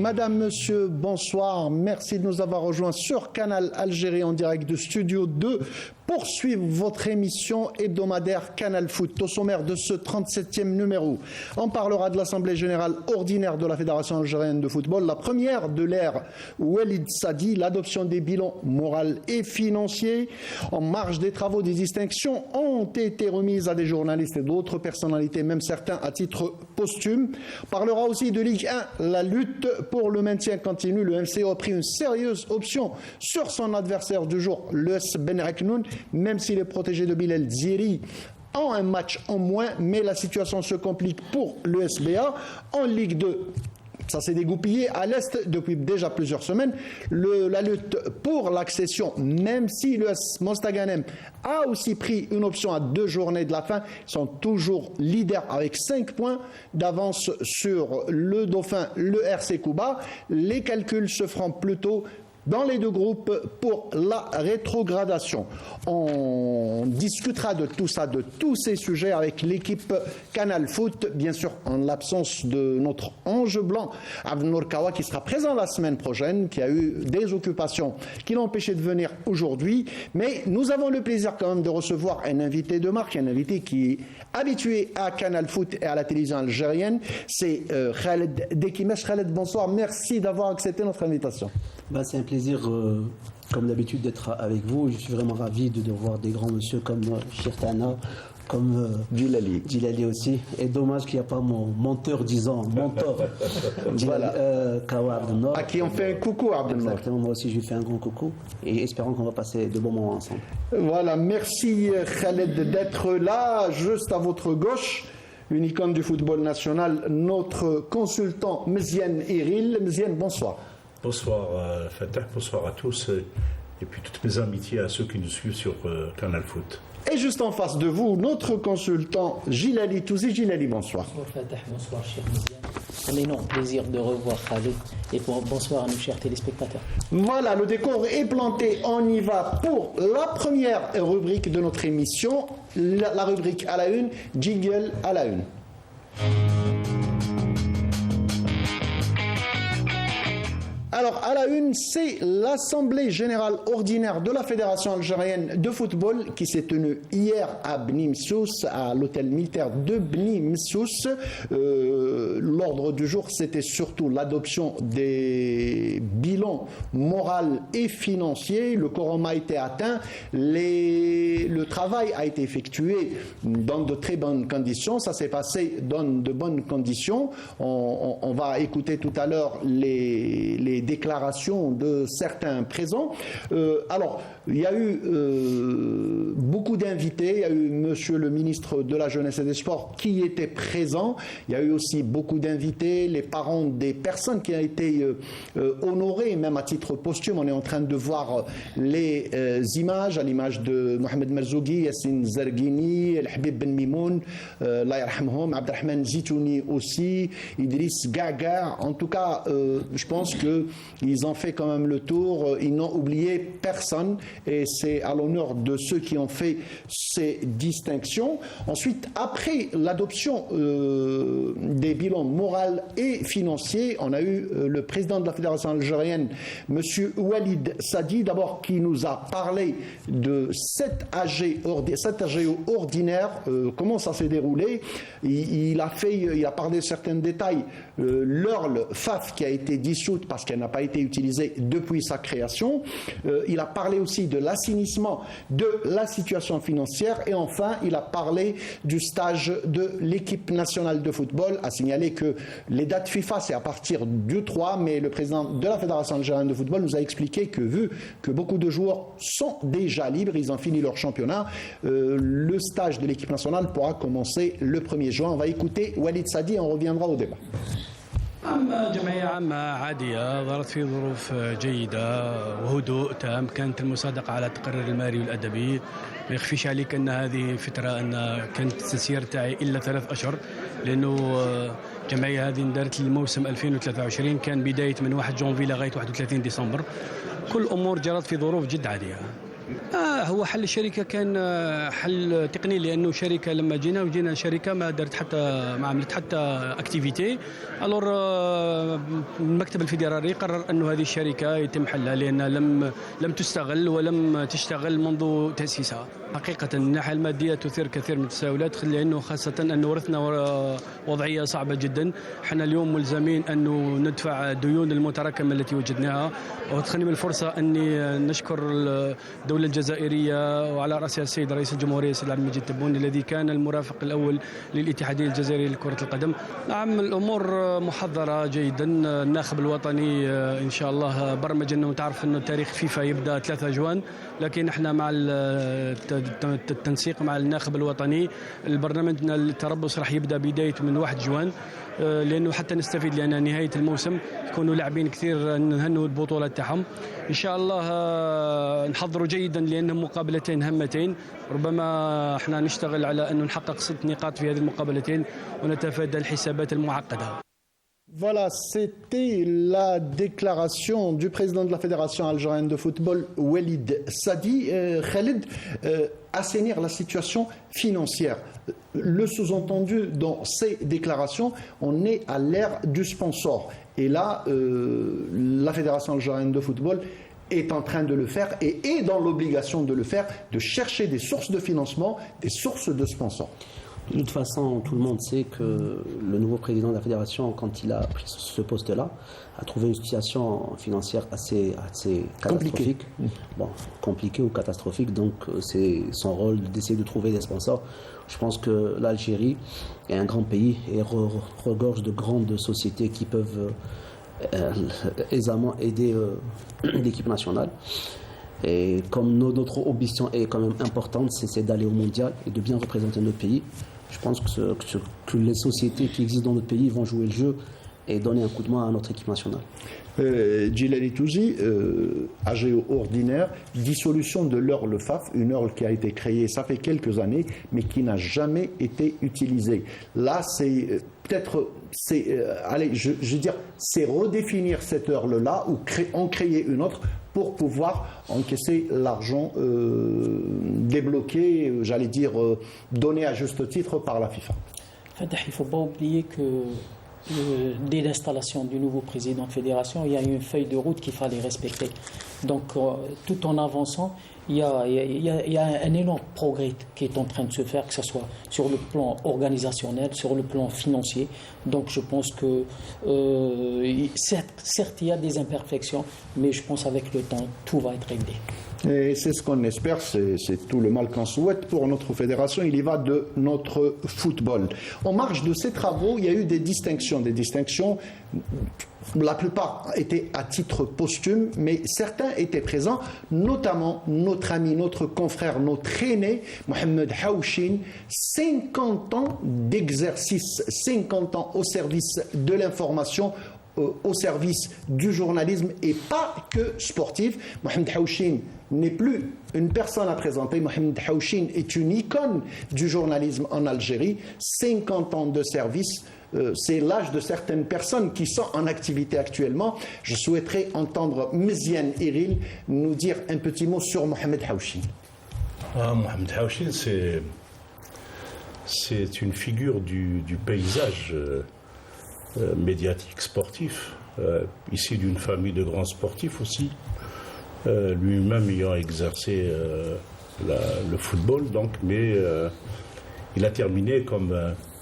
Madame, Monsieur, bonsoir. Merci de nous avoir rejoints sur Canal Algérie en direct de Studio 2 pour suivre votre émission hebdomadaire Canal Foot. Au sommaire de ce 37e numéro, on parlera de l'Assemblée Générale Ordinaire de la Fédération Algérienne de Football, la première de l'ère Walid Sadi, l'adoption des bilans moraux et financiers. En marge des travaux, des distinctions ont été remises à des journalistes et d'autres personnalités, même certains à titre posthume. On parlera aussi de Ligue 1, la lutte pour le maintien continue. Le MCO a pris une sérieuse option sur son adversaire du jour, l'ES Ben Aknoun, même s'il est protégé de Bilal Ziri en un match en moins, mais la situation se complique pour l'ESBA en Ligue 2. Ça s'est dégoupillé à l'Est depuis déjà plusieurs semaines. La lutte pour l'accession, même si l'ES Mostaganem a aussi pris une option à 2 journées de la fin, ils sont toujours leaders avec 5 points d'avance sur le Dauphin, le RC Kouba. Les calculs se feront plutôt dans les deux groupes pour la rétrogradation. On discutera de tout ça, de tous ces sujets avec l'équipe Canal Foot, bien sûr en l'absence de notre ange blanc, Abdenour Kawa, qui sera présent la semaine prochaine, qui a eu des occupations qui l'ont empêché de venir aujourd'hui. Mais nous avons le plaisir quand même de recevoir un invité de marque, un invité qui est habitué à Canal Foot et à la télévision algérienne. C'est Khaled Dekimesh. Khaled, bonsoir. Merci d'avoir accepté notre invitation. C'est un plaisir, comme d'habitude, d'être avec vous. Je suis vraiment ravi de voir des grands monsieur comme Shirtana, comme Djilali aussi. Et dommage qu'il n'y a pas mon mentor, voilà. Kawa Abdenour. À qui on fait un coucou, Abdenour. Exactement, moi aussi je lui fais un grand coucou. Et espérons qu'on va passer de bons moments ensemble. Voilà, merci Khaled d'être là, juste à votre gauche. Une icône du football national, notre consultant Mziane Iril. Mziane, bonsoir. Bonsoir Fatah, bonsoir à tous et puis toutes mes amitiés à ceux qui nous suivent sur Canal Foot. Et juste en face de vous, notre consultant Djilali Touzi. Djilali, bonsoir. Bonsoir Fatah, bonsour cher Mziane. Un énorme plaisir de revoir Khaled et bonsoir à nos chers téléspectateurs. Voilà, le décor est planté, on y va pour la première rubrique de notre émission, la rubrique à la une, jingle à la une. Alors, à la une, c'est l'Assemblée Générale Ordinaire de la Fédération Algérienne de Football qui s'est tenue hier à Bni Msous, à l'hôtel militaire de Bni Msous. L'ordre du jour, c'était surtout l'adoption des bilans moraux et financiers. Le quorum a été atteint. Le travail a été effectué dans de très bonnes conditions. Ça s'est passé dans de bonnes conditions. On va écouter tout à l'heure les déclarations de certains présents. Alors, il y a eu beaucoup d'invités. Il y a eu monsieur le ministre de la Jeunesse et des Sports qui était présent. Il y a eu aussi beaucoup d'invités, les parents des personnes qui ont été honorées, même à titre posthume. On est en train de voir les images, à l'image de Mohamed Merzougui, Yassine Zarguini, El Habib Ben Mimoun, Allah yarhamhum, Abdelrahman Zitouni aussi, Idriss Gaga. En tout cas, je pense qu'ils ont fait quand même le tour. Ils n'ont oublié personne et c'est à l'honneur de ceux qui ont fait ces distinctions. Ensuite, après l'adoption des bilans moraux et financiers, on a eu le président de la Fédération algérienne, M. Walid Sadi, d'abord qui nous a parlé de cet AGO ordinaire, comment ça s'est déroulé. Il a parlé de certains détails. L'URL FAF qui a été dissoute parce qu'elle n'a pas été utilisée depuis sa création. Il a parlé aussi de l'assainissement de la situation financière et enfin il a parlé du stage de l'équipe nationale de football. A signalé que les dates FIFA c'est à partir du 3, mais le président de la Fédération algérienne de football nous a expliqué que vu que beaucoup de joueurs sont déjà libres, ils ont fini leur championnat, le stage de l'équipe nationale pourra commencer le 1er juin. On va écouter Walid Sadi et on reviendra au débat. جمعية عامة عادية دارت في ظروف جيدة وهدوء تام. كانت المصادقة على التقرير المالي والأدبي. ما يخفيش عليك أن هذه فترة أن كانت التسيير تاعي إلا 3 أشهر لأنه الجمعية هذه اندارت للموسم 2023 كان بداية من 1 جونفي لغاية 31 ديسمبر. كل الأمور جرت في ظروف جد عادية. هو حل الشركه كان حل تقني، لانه شركه لما جينا شركه ما درت حتى ما عملت حتى اكتيفيتي. الور المكتب الفيدرالي قرر انه هذه الشركه يتم حلها لانها لم تستغل ولم تشتغل منذ تاسيسها. حقيقه الناحيه الماديه تثير كثير من التساؤلات، لانه خاصه انه ورثنا وضعيه صعبه جدا. احنا اليوم ملزمين انه ندفع الديون المتراكمه التي وجدناها، وتخنم الفرصه اني نشكر الدوله الجزائريه وعلى راسها السيد رئيس الجمهوريه السيد عبد المجيد تبوني الذي كان المرافق الاول للاتحاديه الجزائريه لكره القدم. نعم الامور محضره جيدا. الناخب الوطني ان شاء الله برمج انه تعرف انه تاريخ فيفا يبدا 3 جوان، لكن احنا مع التنسيق مع الناخب الوطني البرنامج التربص راح يبدا بدايته من 1 جوان، لانه حتى نستفيد، لان نهايه الموسم يكونوا لاعبين كثير نهنوا البطوله تاعهم ان شاء الله. نحضروا جيدا لانهم مقابلتين هامتين، ربما احنا نشتغل على انه نحقق 6 نقاط في هذه المقابلتين ونتفادى الحسابات المعقده. Voilà, c'était la déclaration du président de la Fédération algérienne de football, Walid Sadi. Khalid, assainir la situation financière. Le sous-entendu dans ces déclarations, on est à l'ère du sponsor. Et là, la Fédération algérienne de football est en train de le faire et est dans l'obligation de le faire, de chercher des sources de financement, des sources de sponsors. De toute façon, tout le monde sait que le nouveau président de la fédération, quand il a pris ce poste-là, a trouvé une situation financière assez catastrophique. Bon, compliquée ou catastrophique, donc c'est son rôle d'essayer de trouver des sponsors. Je pense que l'Algérie est un grand pays et regorge de grandes sociétés qui peuvent aisément aider l'équipe nationale. Et comme notre ambition est quand même importante, c'est d'aller au mondial et de bien représenter notre pays. Je pense que les sociétés qui existent dans notre pays vont jouer le jeu et donner un coup de main à notre équipe nationale. Djilali Touzi, AGO ordinaire, dissolution de l'URL FAF, une URL qui a été créée, ça fait quelques années, mais qui n'a jamais été utilisée. Là, c'est peut-être, allez, je veux dire, c'est redéfinir cette URL-là ou en créer une autre pour pouvoir encaisser l'argent débloqué, j'allais dire, donné à juste titre par la FIFA. Il ne faut pas oublier que dès l'installation du nouveau président de fédération, il y a une feuille de route qu'il fallait respecter. Donc, tout en avançant, il y a un énorme progrès qui est en train de se faire, que ce soit sur le plan organisationnel, sur le plan financier. Donc, je pense que, certes, il y a des imperfections, mais je pense qu'avec le temps, tout va être réglé. Et c'est ce qu'on espère, c'est tout le mal qu'on souhaite pour notre fédération. Il y va de notre football. En marge de ces travaux, il y a eu des distinctions. La plupart étaient à titre posthume, mais certains étaient présents, notamment notre ami, notre confrère, notre aîné, Mohamed Haouchin, 50 ans d'exercice, 50 ans au service de l'information, au service du journalisme et pas que sportif. Mohamed Haouchin n'est plus une personne à présenter. Mohamed Haouchin est une icône du journalisme en Algérie. 50 ans de service, c'est l'âge de certaines personnes qui sont en activité actuellement. Je souhaiterais entendre Meziane Iril nous dire un petit mot sur Mohamed Haouchin. Mohamed Haouchin, c'est une figure du paysage médiatique sportif, issu d'une famille de grands sportifs aussi, lui-même ayant exercé le football, donc, mais il a terminé comme,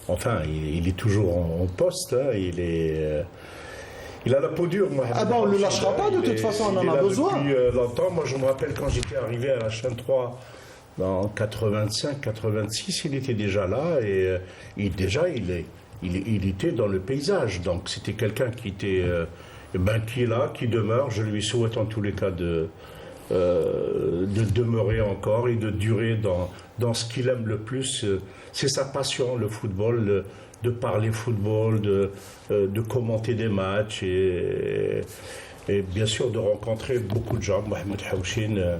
enfin, il est toujours en poste, hein, il a la peau dure. Ah ben on ne le lâchera pas, de toute façon, on en a besoin. Depuis longtemps, moi je me rappelle quand j'étais arrivé à la chaîne 3 en 85-86, il était déjà là et il était dans le paysage, donc c'était quelqu'un qui était, qui est là, qui demeure. Je lui souhaite en tous les cas de demeurer encore et de durer dans ce qu'il aime le plus. C'est sa passion, le football, de parler football, de commenter des matchs et bien sûr de rencontrer beaucoup de gens. Mohamed Haouchin,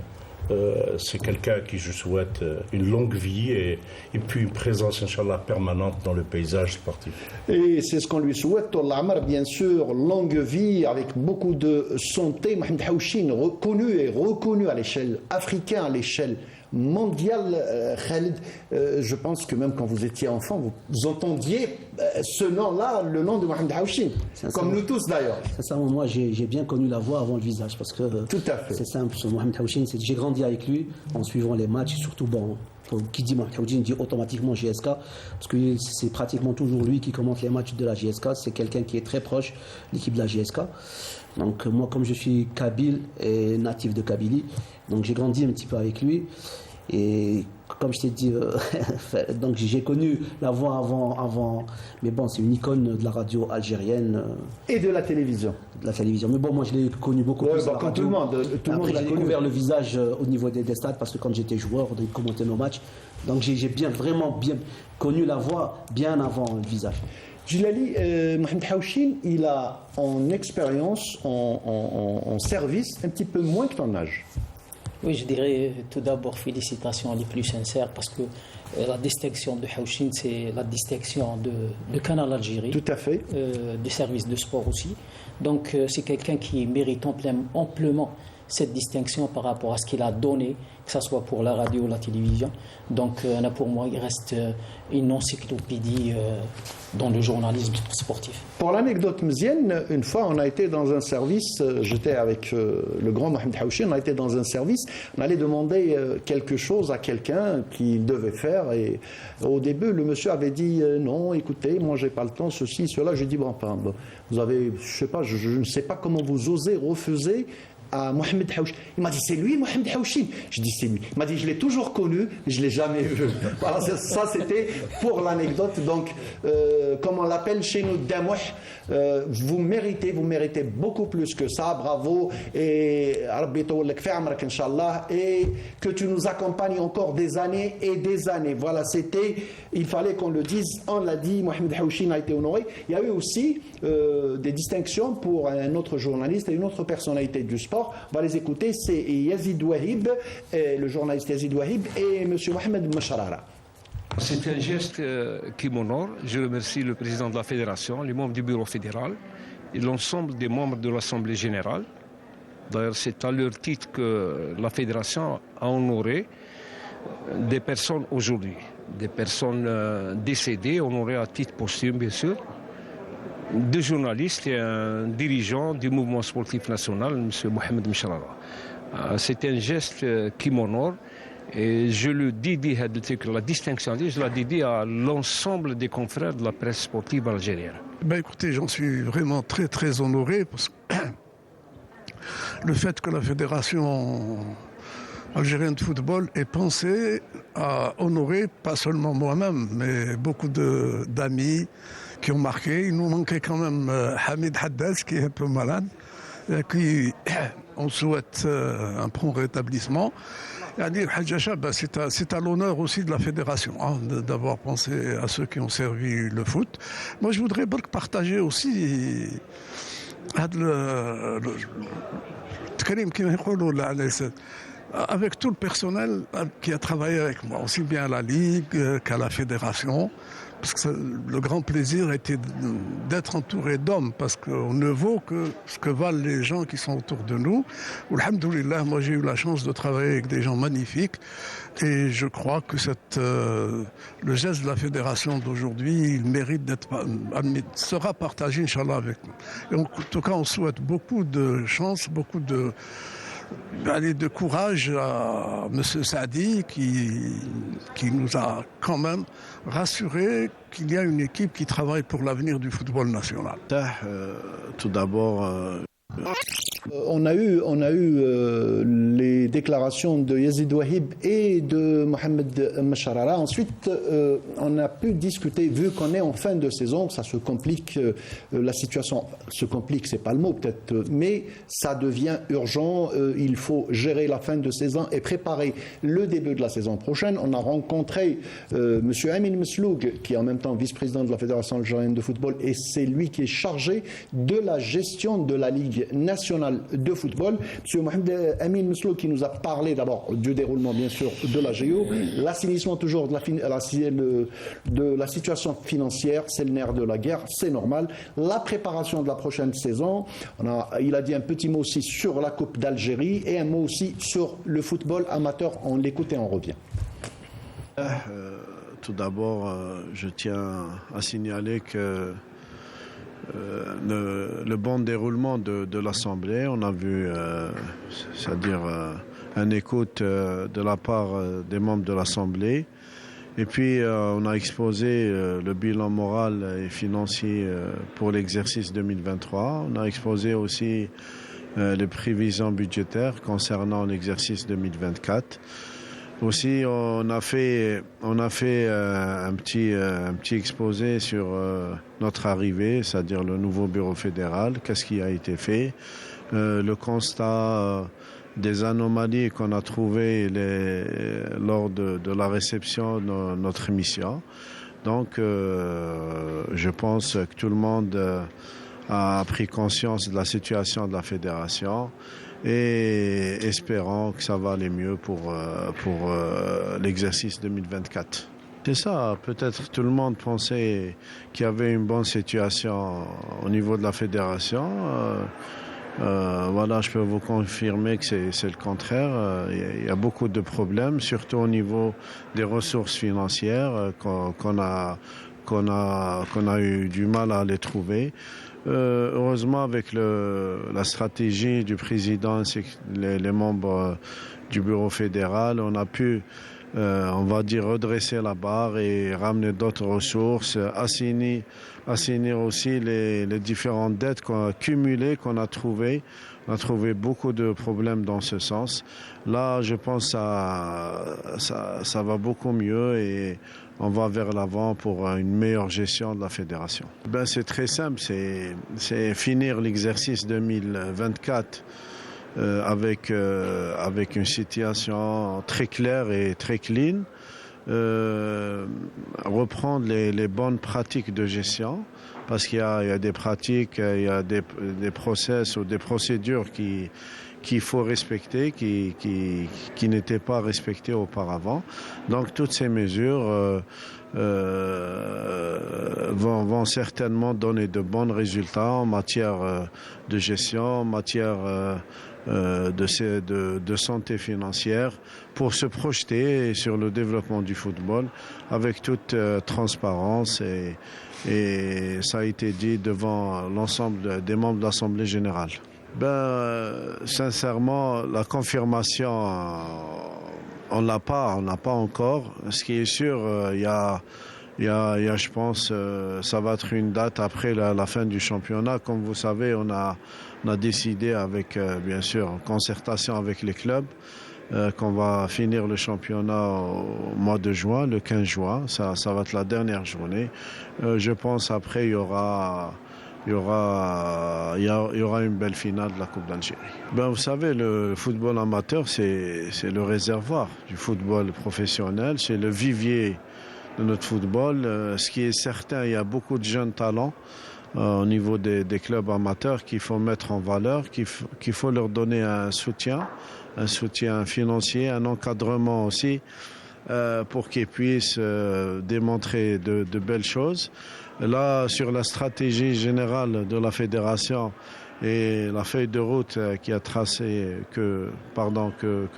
c'est quelqu'un à qui je souhaite une longue vie et puis une présence, Inch'Allah, permanente dans le paysage sportif. Et c'est ce qu'on lui souhaite, Tolla Amar, bien sûr, longue vie avec beaucoup de santé. Mohamed Haouchin, reconnu à l'échelle africaine, à l'échelle mondial. Khalid, je pense que même quand vous étiez enfant, vous entendiez ce nom-là, le nom de Mohamed Haouchine, comme nous tous d'ailleurs. Sincèrement, moi, j'ai bien connu la voix avant le visage, parce que Tout à fait. c'est simple, ce Mohamed Haouchine, j'ai grandi avec lui en suivant les matchs, et surtout, bon, qui dit Mohamed Haouchine dit automatiquement JSK, parce que c'est pratiquement toujours lui qui commente les matchs de la JSK, c'est quelqu'un qui est très proche de l'équipe de la JSK. Donc moi, comme je suis kabyle et natif de Kabylie, donc j'ai grandi un petit peu avec lui. Et comme je t'ai dit, donc j'ai connu la voix avant, mais bon, c'est une icône de la radio algérienne. Et de la télévision. De la télévision. Mais bon, moi je l'ai connu beaucoup plus. Comme tout le monde. Tout le monde Après, l'a j'ai connu. découvert le visage au niveau des stades, parce que quand j'étais joueur, on commentait nos matchs. Donc j'ai vraiment bien connu la voix bien avant le visage. Jilali, Mohamed Haouchine, il a en expérience, en service, un petit peu moins que ton âge. Oui, je dirais tout d'abord félicitations les plus sincères parce que la distinction de Haouchine, c'est la distinction de Canal Algérie. Tout à fait. Des services de sport aussi. Donc c'est quelqu'un qui mérite amplement cette distinction par rapport à ce qu'il a donné, que ce soit pour la radio ou la télévision. Donc pour moi, il reste une encyclopédie dans le journalisme sportif. Pour l'anecdote mzienne, une fois on a été dans un service, j'étais avec le grand Mohamed Haouchine, on a été dans un service, on allait demander quelque chose à quelqu'un qu'il devait faire, et au début le monsieur avait dit non, écoutez, moi j'ai pas le temps, ceci, cela. J'ai dit bon, enfin, vous avez, je sais pas, je ne sais pas comment vous osez refuser à Mohamed Haouchine. Il m'a dit c'est lui Mohamed Haouchine. Je dis c'est lui. Il m'a dit je l'ai toujours connu, mais je l'ai jamais vu. Voilà, ça c'était pour l'anecdote. Donc comme on l'appelle chez nous Damouh, vous méritez beaucoup plus que ça. Bravo, et Rabbi Tawallak fi amrak Inch'Allah, et que tu nous accompagnes encore des années et des années. Voilà, il fallait qu'on le dise, on l'a dit, Mohamed Haouchine a été honoré. Il y a eu aussi des distinctions pour un autre journaliste et une autre personnalité du sport. On va les écouter, c'est Yazid Wahib, le journaliste Yazid Wahib, et M. Mohamed Macharara. C'est un geste qui m'honore. Je remercie le président de la fédération, les membres du bureau fédéral et l'ensemble des membres de l'Assemblée générale. D'ailleurs, c'est à leur titre que la fédération a honoré des personnes aujourd'hui, des personnes décédées, honorées à titre posthume, bien sûr, deux journalistes et un dirigeant du mouvement sportif national, M. Mohamed Macharara. C'est un geste qui m'honore. Et je le dédie, la distinction, je la dédie à l'ensemble des confrères de la presse sportive algérienne. Ben écoutez, j'en suis vraiment très très honoré parce que le fait que la fédération algérienne de football ait pensé à honorer pas seulement moi-même, mais beaucoup d'amis qui ont marqué. Il nous manquait quand même Hamid Haddad, qui est un peu malade, et qui on souhaite un prompt rétablissement. C'est à l'honneur aussi de la fédération d'avoir pensé à ceux qui ont servi le foot. Moi, je voudrais partager aussi avec tout le personnel qui a travaillé avec moi, aussi bien à la Ligue qu'à la fédération. Parce que le grand plaisir était d'être entouré d'hommes, parce qu'on ne vaut que ce que valent les gens qui sont autour de nous. Alhamdoulilah, moi j'ai eu la chance de travailler avec des gens magnifiques, et je crois que le geste de la fédération d'aujourd'hui, il mérite sera partagé, Inch'Allah, avec nous. Et en tout cas, on souhaite beaucoup de chance, beaucoup de courage à M. Saadi qui nous a quand même rassuré qu'il y a une équipe qui travaille pour l'avenir du football national. Tout d'abord, On a eu les déclarations de Yazid Wahib et de Mohamed Macharara. Ensuite, on a pu discuter, vu qu'on est en fin de saison, ça se complique, la situation se complique, c'est pas le mot peut-être, mais ça devient urgent. Il faut gérer la fin de saison et préparer le début de la saison prochaine. On a rencontré M. Amin Mesloug, qui est en même temps vice-président de la Fédération algérienne de football, et c'est lui qui est chargé de la gestion de la Ligue nationale nationale de football. M. Mohamed Amin Msloug qui nous a parlé d'abord du déroulement bien sûr de la GO, l'assainissement toujours de la situation financière, c'est le nerf de la guerre, c'est normal. La préparation de la prochaine saison, il a dit un petit mot aussi sur la Coupe d'Algérie et un mot aussi sur le football amateur. On l'écoute et on revient. Tout d'abord, je tiens à signaler que le bon déroulement de l'Assemblée, on a vu, c'est-à-dire une écoute de la part des membres de l'Assemblée. Et puis, on a exposé le bilan moral et financier pour l'exercice 2023. On a exposé aussi les prévisions budgétaires concernant l'exercice 2024. Aussi, on a fait un petit exposé sur notre arrivée, c'est-à-dire le nouveau bureau fédéral, qu'est-ce qui a été fait, le constat des anomalies qu'on a trouvées lors de la réception de notre mission. Donc, je pense que tout le monde a pris conscience de la situation de la fédération et espérant que ça va aller mieux pour l'exercice 2024. C'est ça, peut-être tout le monde pensait qu'il y avait une bonne situation au niveau de la fédération. Voilà, je peux vous confirmer que c'est le contraire. Il y a beaucoup de problèmes, surtout au niveau des ressources financières qu'on a eu du mal à les trouver. Heureusement, avec la stratégie du président et les membres du bureau fédéral, on a pu, on va dire, redresser la barre et ramener d'autres ressources, assainir aussi les différentes dettes cumulées qu'on a trouvées. On a trouvé beaucoup de problèmes dans ce sens. Là, je pense que ça va beaucoup mieux et on va vers l'avant pour une meilleure gestion de la fédération. C'est très simple, c'est finir l'exercice 2024 avec une situation très claire et très clean, reprendre les bonnes pratiques de gestion, parce qu'il y a des pratiques, il y a des process ou des procédures qu'il faut respecter, qui n'étaient pas respectées auparavant. Donc toutes ces mesures vont certainement donner de bons résultats en matière de gestion, en matière de santé financière, pour se projeter sur le développement du football avec toute transparence et ça a été dit devant l'ensemble des membres de l'Assemblée générale. Sincèrement, la confirmation, on n'a pas encore. Ce qui est sûr, il y a, je pense, ça va être une date après la fin du championnat. Comme vous savez, on a décidé avec, bien sûr, en concertation avec les clubs, qu'on va finir le championnat au mois de juin, le 15 juin. Ça va être la dernière journée. Je pense après, il y aura une belle finale de la Coupe d'Algérie. Vous savez, le football amateur, c'est le réservoir du football professionnel, c'est le vivier de notre football. Ce qui est certain, il y a beaucoup de jeunes talents au niveau des clubs amateurs qu'il faut mettre en valeur, qu'il faut leur donner un soutien financier, un encadrement aussi, pour qu'ils puissent démontrer de belles choses. Là, sur la stratégie générale de la fédération et la feuille de route que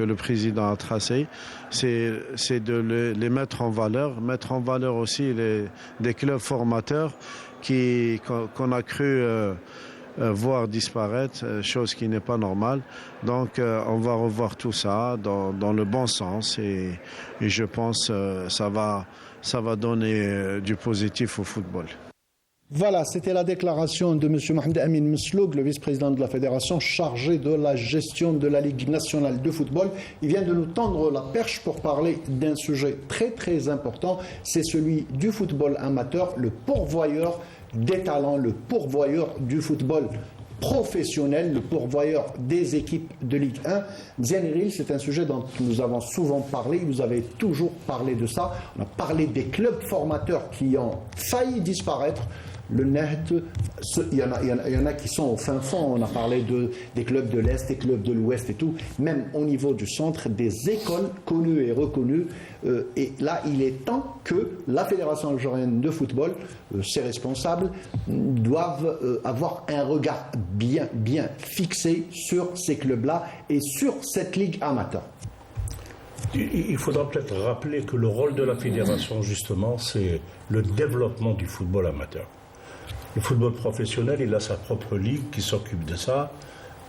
le président a tracée, c'est de les mettre en valeur aussi des clubs formateurs qu'on a cru voir disparaître, chose qui n'est pas normale. Donc on va revoir tout ça dans le bon sens et je pense ça va donner du positif au football. Voilà, c'était la déclaration de M. Mohamed Amin Msloug, le vice-président de la fédération chargé de la gestion de la Ligue nationale de football. Il vient de nous tendre la perche pour parler d'un sujet très très important, c'est celui du football amateur, le pourvoyeur des talents, le pourvoyeur du football professionnel, le pourvoyeur des équipes de Ligue 1. Zianiril, c'est un sujet dont nous avons souvent parlé, vous avez toujours parlé de ça. On a parlé des clubs formateurs qui ont failli disparaître. le Nahd, il y en a qui sont au fin fond. On a parlé des clubs de l'Est, des clubs de l'Ouest et tout. Même au niveau du centre, des écoles connues et reconnues. Et là, il est temps que la Fédération algérienne de football, ses responsables, doivent avoir un regard bien fixé sur ces clubs-là et sur cette ligue amateur. Il faudra peut-être rappeler que le rôle de la fédération, justement, c'est le développement du football amateur. Le football professionnel, il a sa propre ligue qui s'occupe de ça.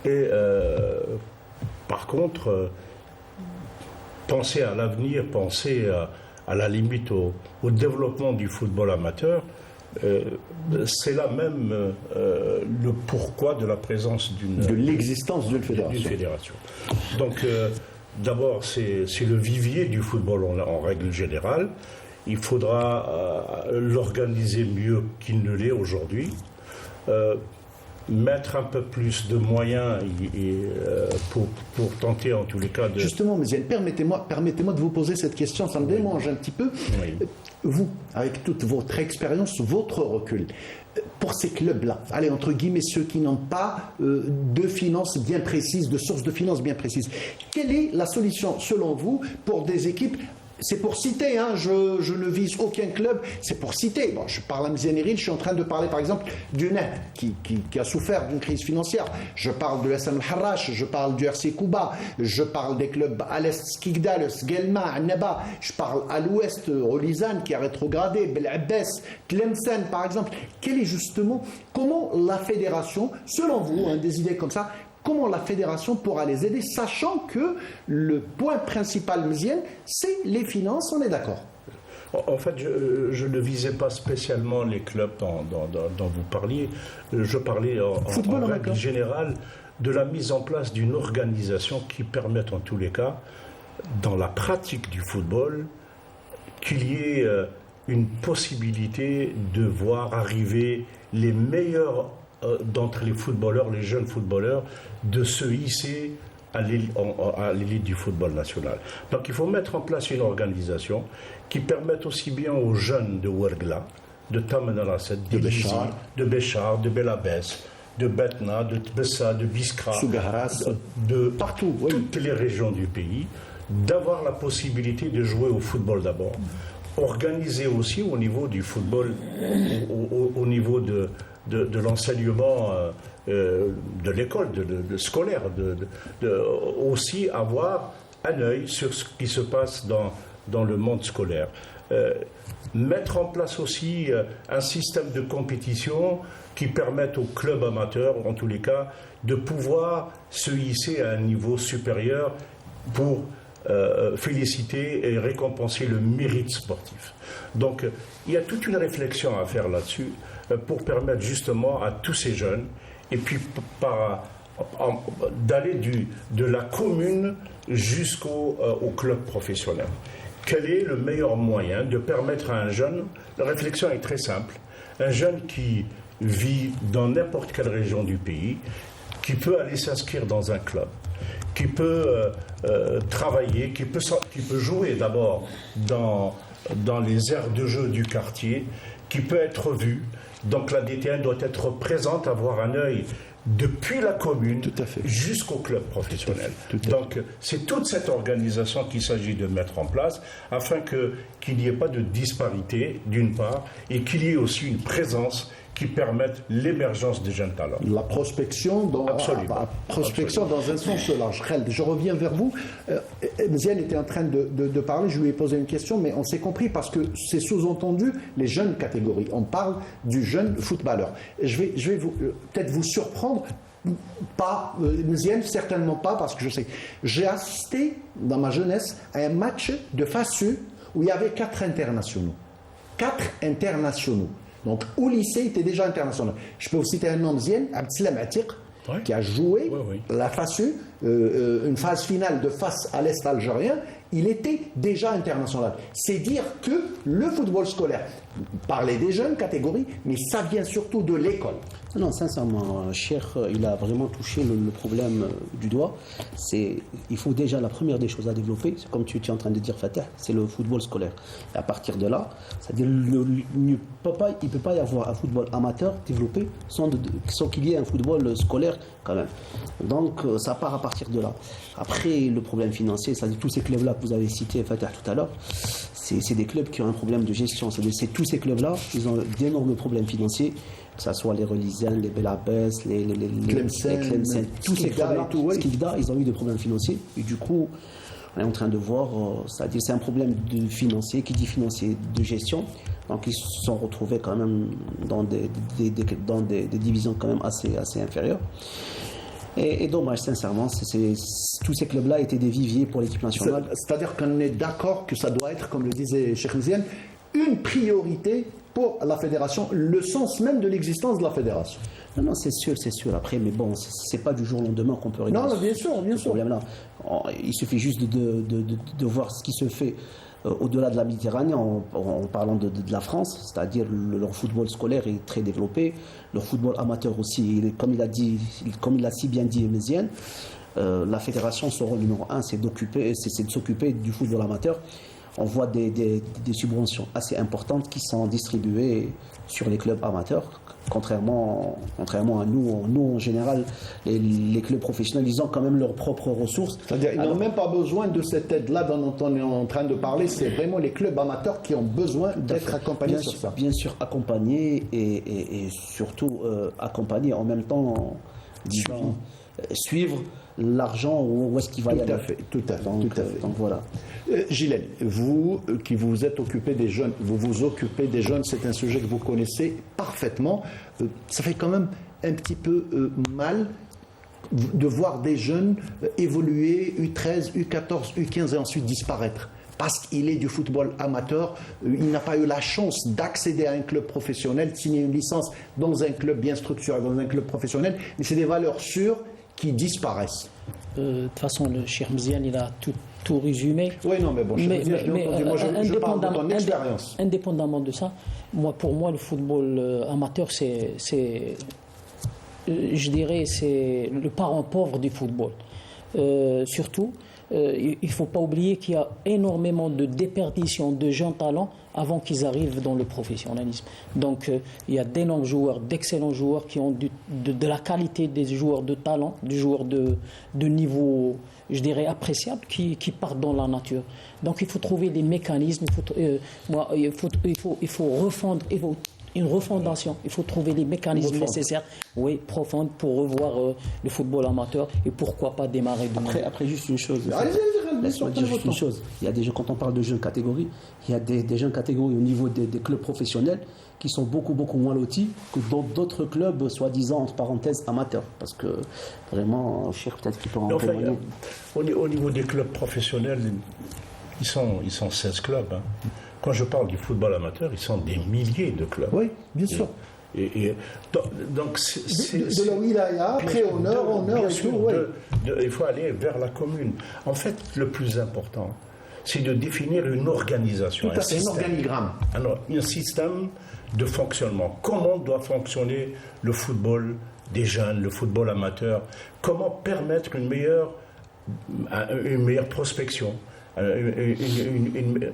Et par contre, penser à l'avenir, penser à la limite au développement du football amateur, c'est là même le pourquoi de la présence de l'existence d'une fédération. Donc, d'abord, c'est le vivier du football en règle générale. Il faudra l'organiser mieux qu'il ne l'est aujourd'hui. Mettre un peu plus de moyens pour tenter en tous les cas de... Justement, Méziane, permettez-moi de vous poser cette question, ça me démange un petit peu. Oui. Vous, avec toute votre expérience, votre recul, pour ces clubs-là, allez, entre guillemets, ceux qui n'ont pas de finances bien précises, de sources de finances bien précises, quelle est la solution, selon vous, pour des équipes? C'est pour citer, hein, je ne vise aucun club, c'est pour citer. Bon, je parle à Mzianiril, je suis en train de parler par exemple du Nahd qui a souffert d'une crise financière. Je parle de SM Al-Harrach, je parle du RC Kouba, je parle des clubs à l'Est, Skikdal, Sgelma, Annaba, je parle à l'Ouest, Olizane qui a rétrogradé, Bel Abbès, Tlemcen par exemple. Quel est justement, comment la fédération, selon vous, hein, des idées comme ça, comment la fédération pourra les aider, sachant que le point principal, Méziane, c'est les finances, on est d'accord? En fait, je ne visais pas spécialement les clubs dont vous parliez. Je parlais en règle générale de la mise en place d'une organisation qui permette en tous les cas, dans la pratique du football, qu'il y ait une possibilité de voir arriver les meilleurs d'entre les footballeurs, les jeunes footballeurs, de se hisser à l'élite du football national. Donc il faut mettre en place une organisation qui permette aussi bien aux jeunes de Ouergla, de Tamanrasset, de Béchar, de Belabès, de Betna, de Bessa, de Biskra, de partout, toutes les régions du pays, d'avoir la possibilité de jouer au football d'abord. Organiser aussi au niveau du football, au niveau de l'enseignement de l'école, de scolaire, aussi avoir un œil sur ce qui se passe dans le monde scolaire. Mettre en place aussi un système de compétition qui permette aux clubs amateurs, en tous les cas, de pouvoir se hisser à un niveau supérieur pour féliciter et récompenser le mérite sportif. Donc, il y a toute une réflexion à faire là-dessus pour permettre justement à tous ces jeunes, et puis d'aller de la commune jusqu'au club professionnel. Quel est le meilleur moyen de permettre à un jeune, la réflexion est très simple, un jeune qui vit dans n'importe quelle région du pays, qui peut aller s'inscrire dans un club, qui peut travailler, qui peut jouer d'abord dans les aires de jeu du quartier, qui peut être vu. Donc la DTN doit être présente, avoir un œil depuis la commune jusqu'au club professionnel. Donc c'est toute cette organisation qu'il s'agit de mettre en place afin qu'il n'y ait pas de disparité d'une part et qu'il y ait aussi une présence qui permettent l'émergence des jeunes talents. La prospection dans un sens large. Je reviens vers vous. Méziane était en train de parler, je lui ai posé une question, mais on s'est compris parce que c'est sous-entendu les jeunes catégories. On parle du jeune footballeur. Je vais peut-être vous surprendre, pas, Méziane, certainement pas, parce que je sais. J'ai assisté dans ma jeunesse à un match de FASU où il y avait 4 internationaux. 4 internationaux. Donc, au lycée, il était déjà international. Je peux vous citer un nom, Méziane, Abdeslam Atiq, qui a joué la FASU, une phase finale de face à l'Est algérien, il était déjà international. C'est dire que le football scolaire, parlait des jeunes catégories, mais ça vient surtout de l'école. Non, sincèrement, Cheikh, il a vraiment touché le problème du doigt. Il faut déjà, la première des choses à développer, c'est comme tu es en train de dire, Fatah, c'est le football scolaire. Et à partir de là, c'est-à-dire il ne peut pas y avoir un football amateur développé sans qu'il y ait un football scolaire quand même. Donc ça part à partir de là. Après, le problème financier, c'est-à-dire tous ces clubs-là que vous avez cités, Fatah, tout à l'heure, c'est des clubs qui ont un problème de gestion. C'est tous ces clubs-là, ils ont d'énormes problèmes financiers, que ce soit les Relisènes, les Belabès, les Tlemcen, tous ces clubs-là, Skikda, ils ont eu des problèmes financiers. Et du coup, on est en train de voir, c'est-à-dire c'est un problème financier, qui dit financier, de gestion. Donc ils se sont retrouvés quand même dans des divisions quand même assez inférieures. Et dommage, sincèrement, tous ces clubs-là étaient des viviers pour l'équipe nationale. C'est-à-dire qu'on est d'accord que ça doit être, comme le disait Cheikh Mziane, une priorité pour la fédération, le sens même de l'existence de la fédération. Non, c'est sûr. Après, mais bon, c'est pas du jour au lendemain qu'on peut régler ce problème-là. Il suffit juste de voir ce qui se fait au-delà de la Méditerranée, en parlant de la France, c'est-à-dire leur football scolaire est très développé, leur football amateur aussi, comme il a si bien dit Mziane, la fédération, son rôle numéro 1, c'est de s'occuper du football amateur. On voit des subventions assez importantes qui sont distribuées sur les clubs amateurs, contrairement à nous. Nous, en général, les clubs professionnels, ils ont quand même leurs propres ressources. C'est-à-dire qu'ils n'ont même pas besoin de cette aide-là dont on est en train de parler. C'est vraiment les clubs amateurs qui ont besoin d'être accompagnés sur ça. Bien sûr, accompagnés et surtout accompagnés en même temps, disons, suivre l'argent, où est-ce qu'il va y aller. Tout à fait. Donc voilà. Gilles, vous qui vous êtes occupé des jeunes, vous occupez des jeunes, c'est un sujet que vous connaissez parfaitement. Ça fait quand même un petit peu mal de voir des jeunes évoluer, U13, U14, U15 et ensuite disparaître. Parce qu'il est du football amateur, il n'a pas eu la chance d'accéder à un club professionnel, de signer une licence dans un club bien structuré, dans un club professionnel, mais c'est des valeurs sûres qui disparaissent. De toute façon, le Cheikh Mziane, il a tout résumé. Oui, non, mais bon, je parle de ton expérience. Indépendamment de ça, pour moi, le football amateur, je dirais, c'est le parent pauvre du football. Surtout, il ne faut pas oublier qu'il y a énormément de déperdition de jeunes talents avant qu'ils arrivent dans le professionnalisme. Donc il y a d'énormes joueurs, d'excellents joueurs qui ont de la qualité, des joueurs de talent, des joueurs de niveau, je dirais, appréciable, qui partent dans la nature. Donc il faut trouver des mécanismes, il faut refondre, une refondation. Il faut trouver les mécanismes nécessaires, profondes, pour revoir le football amateur et pourquoi pas démarrer de Après, juste une chose. Laisse-moi dire juste une chose. Il y a quand on parle de jeunes catégories, il y a des jeunes catégories au niveau des clubs professionnels qui sont beaucoup moins lotis que dans d'autres clubs, soi-disant, entre parenthèses, amateurs. Parce que vraiment, Cheikh, peut-être qu'il peut en témoigner. Au niveau des clubs professionnels, ils sont 16 clubs. Hein. Quand je parle du football amateur, ils sont des milliers de clubs. Oui, bien sûr. Donc de la wilaya, après honneur et sûr, tout. Il faut aller vers la commune. En fait, le plus important, c'est de définir une organisation. Tout à fait, un organigramme. Un système de fonctionnement. Comment doit fonctionner le football des jeunes, le football amateur? Comment permettre une meilleure prospection? Une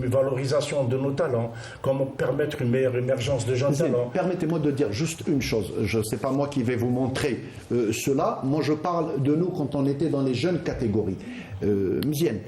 valorisation de nos talents, comment permettre une meilleure émergence de jeunes talents. Permettez-moi de dire juste une chose, je ne sais pas moi qui vais vous montrer cela, moi je parle de nous quand on était dans les jeunes catégories. Mziane,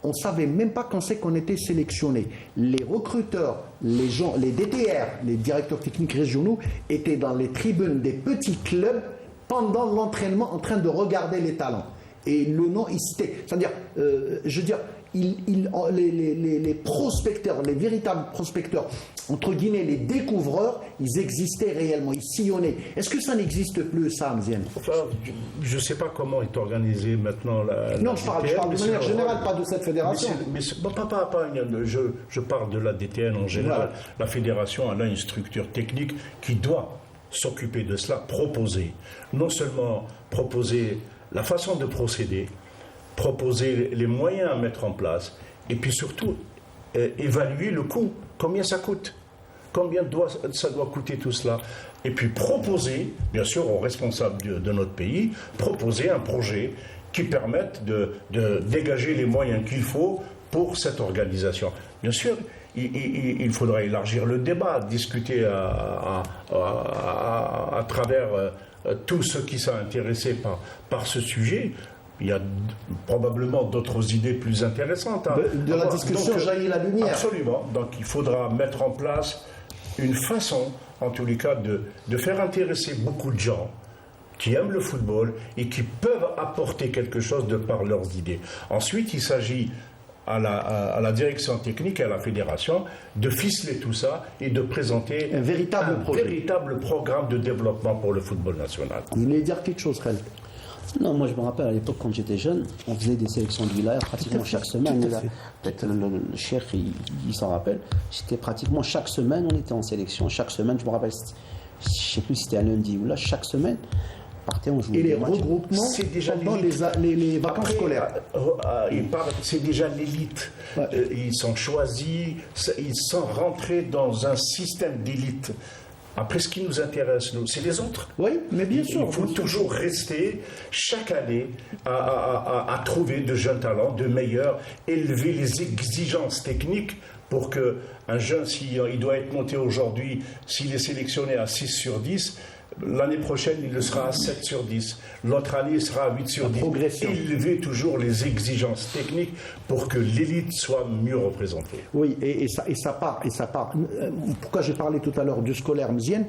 on ne savait même pas quand c'est qu'on était sélectionné. Les recruteurs, les DTR, les directeurs techniques régionaux, étaient dans les tribunes des petits clubs pendant l'entraînement en train de regarder les talents. Et le nom, il citait. C'est-à-dire, je veux dire, les prospecteurs, les véritables prospecteurs, entre guillemets, les découvreurs, ils existaient réellement, ils sillonnaient. Est-ce que ça n'existe plus, ça, Mziane? Enfin, je ne sais pas comment est organisée maintenant la. Non, je parle de manière générale, pas de cette fédération. Je parle de la DTN en général. Ouais. La fédération, elle a une structure technique qui doit s'occuper de cela, non seulement proposer la façon de procéder, proposer les moyens à mettre en place, et puis surtout évaluer le coût, combien ça coûte, combien ça doit coûter tout cela, et puis proposer, bien sûr aux responsables de notre pays, proposer un projet qui permette de dégager les moyens qu'il faut pour cette organisation. Bien sûr, il faudra élargir le débat, discuter à travers tous ceux qui sont intéressés par ce sujet. Il y a probablement d'autres idées plus intéressantes. De la discussion jaillit la lumière. Absolument. Donc il faudra mettre en place une façon, en tous les cas, de faire intéresser beaucoup de gens qui aiment le football et qui peuvent apporter quelque chose de par leurs idées. Ensuite, il s'agit à la direction technique et à la fédération de ficeler tout ça et de présenter un véritable programme de développement pour le football national. Vous voulez dire quelque chose, Khaled? Non, moi je me rappelle à l'époque quand j'étais jeune, on faisait des sélections de wilaya pratiquement chaque semaine. Peut-être le cheikh il s'en rappelle. C'était pratiquement chaque semaine, on était en sélection. Chaque semaine, je me rappelle, je ne sais plus si c'était un lundi ou là, chaque semaine, on partait, on jouait. Et les regroupements, c'est déjà pendant les vacances scolaires. C'est déjà l'élite. Ouais. Ils sont choisis, ils sont rentrés dans un système d'élite. Après, ce qui nous intéresse, nous, c'est les autres. Oui, mais bien sûr. Il faut toujours rester, chaque année, à trouver de jeunes talents, de meilleurs, élever les exigences techniques pour qu'un jeune, s'il doit être monté aujourd'hui, s'il est sélectionné à 6 sur 10, l'année prochaine, il le sera à 7 sur 10. L'autre année, il sera à 8 sur 10. Progression. Élever toujours les exigences techniques pour que l'élite soit mieux représentée. Oui, et ça part. Pourquoi j'ai parlé tout à l'heure du scolaire Mzienne?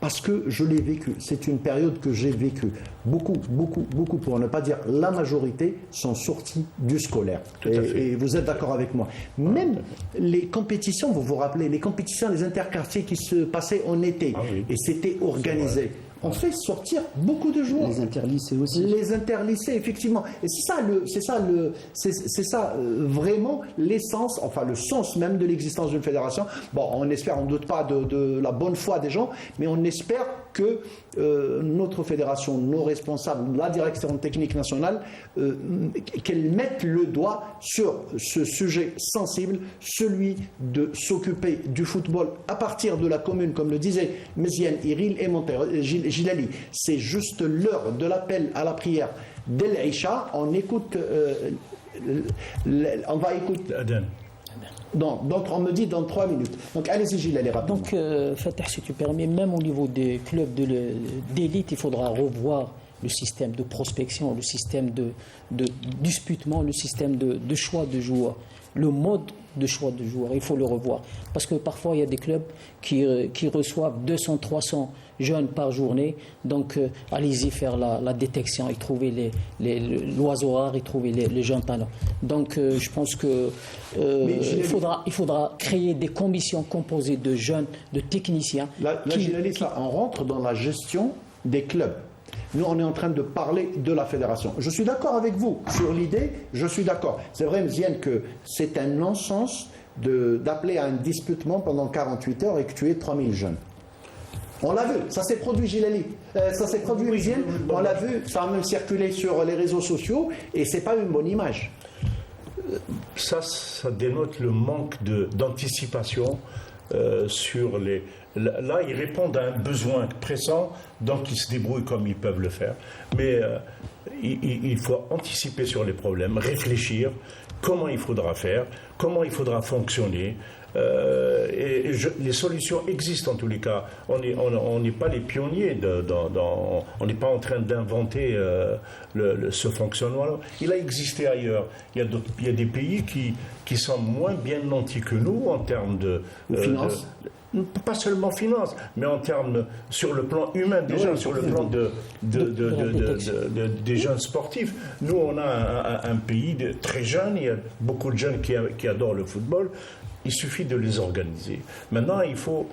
Parce que je l'ai vécu. C'est une période que j'ai vécue. Beaucoup, pour ne pas dire la majorité, sont sortis du scolaire. Et vous êtes d'accord avec moi. Même les compétitions, vous vous rappelez, les compétitions, les interquartiers qui se passaient en été, et c'était organisé. On fait sortir beaucoup de joueurs. Les interlycées aussi. Les interlycées, effectivement. Et c'est ça vraiment l'essence, enfin le sens même de l'existence d'une fédération. Bon, on espère, on ne doute pas de la bonne foi des gens, mais on espère que notre fédération, nos responsables, la direction technique nationale, qu'elles mettent le doigt sur ce sujet sensible, celui de s'occuper du football à partir de la commune, comme le disaient Mzienne, Iril et Gilali. C'est juste l'heure de l'appel à la prière d'El Isha. On écoute, on va écouter. Donc on me dit dans 3 minutes. Donc allez-y Gilali, rapidement. Donc Fatah, si tu permets, même au niveau des clubs d'élite, il faudra revoir le système de prospection, le système de disputement, le système de choix de joueurs, le mode de choix de joueurs, il faut le revoir. Parce que parfois, il y a des clubs qui reçoivent 200, 300 jeunes par journée. Donc, allez-y faire la détection et trouver l'oiseau rare et trouver les jeunes talents. Donc, je pense que il faudra créer des commissions composées de jeunes, de techniciens. On rentre dans la gestion des clubs. Nous, on est en train de parler de la fédération. Je suis d'accord avec vous sur l'idée, je suis d'accord. C'est vrai, Mzienne, que c'est un non-sens d'appeler à un disputement pendant 48 heures et que tu aies 3000 jeunes. On l'a vu, ça s'est produit, Gilali. Ça s'est produit, Mzienne, on l'a vu, ça a même circulé sur les réseaux sociaux et c'est pas une bonne image. Ça dénote le manque d'anticipation sur les... Là, ils répondent à un besoin pressant, donc ils se débrouillent comme ils peuvent le faire. Mais il faut anticiper sur les problèmes, réfléchir, comment il faudra faire, comment il faudra fonctionner. Les solutions existent en tous les cas. On n'est pas les pionniers, on n'est pas en train d'inventer ce fonctionnement-là. Il a existé ailleurs. Il y a des pays qui sont moins bien nantis que nous en termes de finance. Pas seulement finance, mais en termes sur le plan humain déjà, sur le plan des jeunes sportifs. Nous, on a un pays très jeune, il y a beaucoup de jeunes qui adorent le football. Il suffit de les organiser. Maintenant, il faut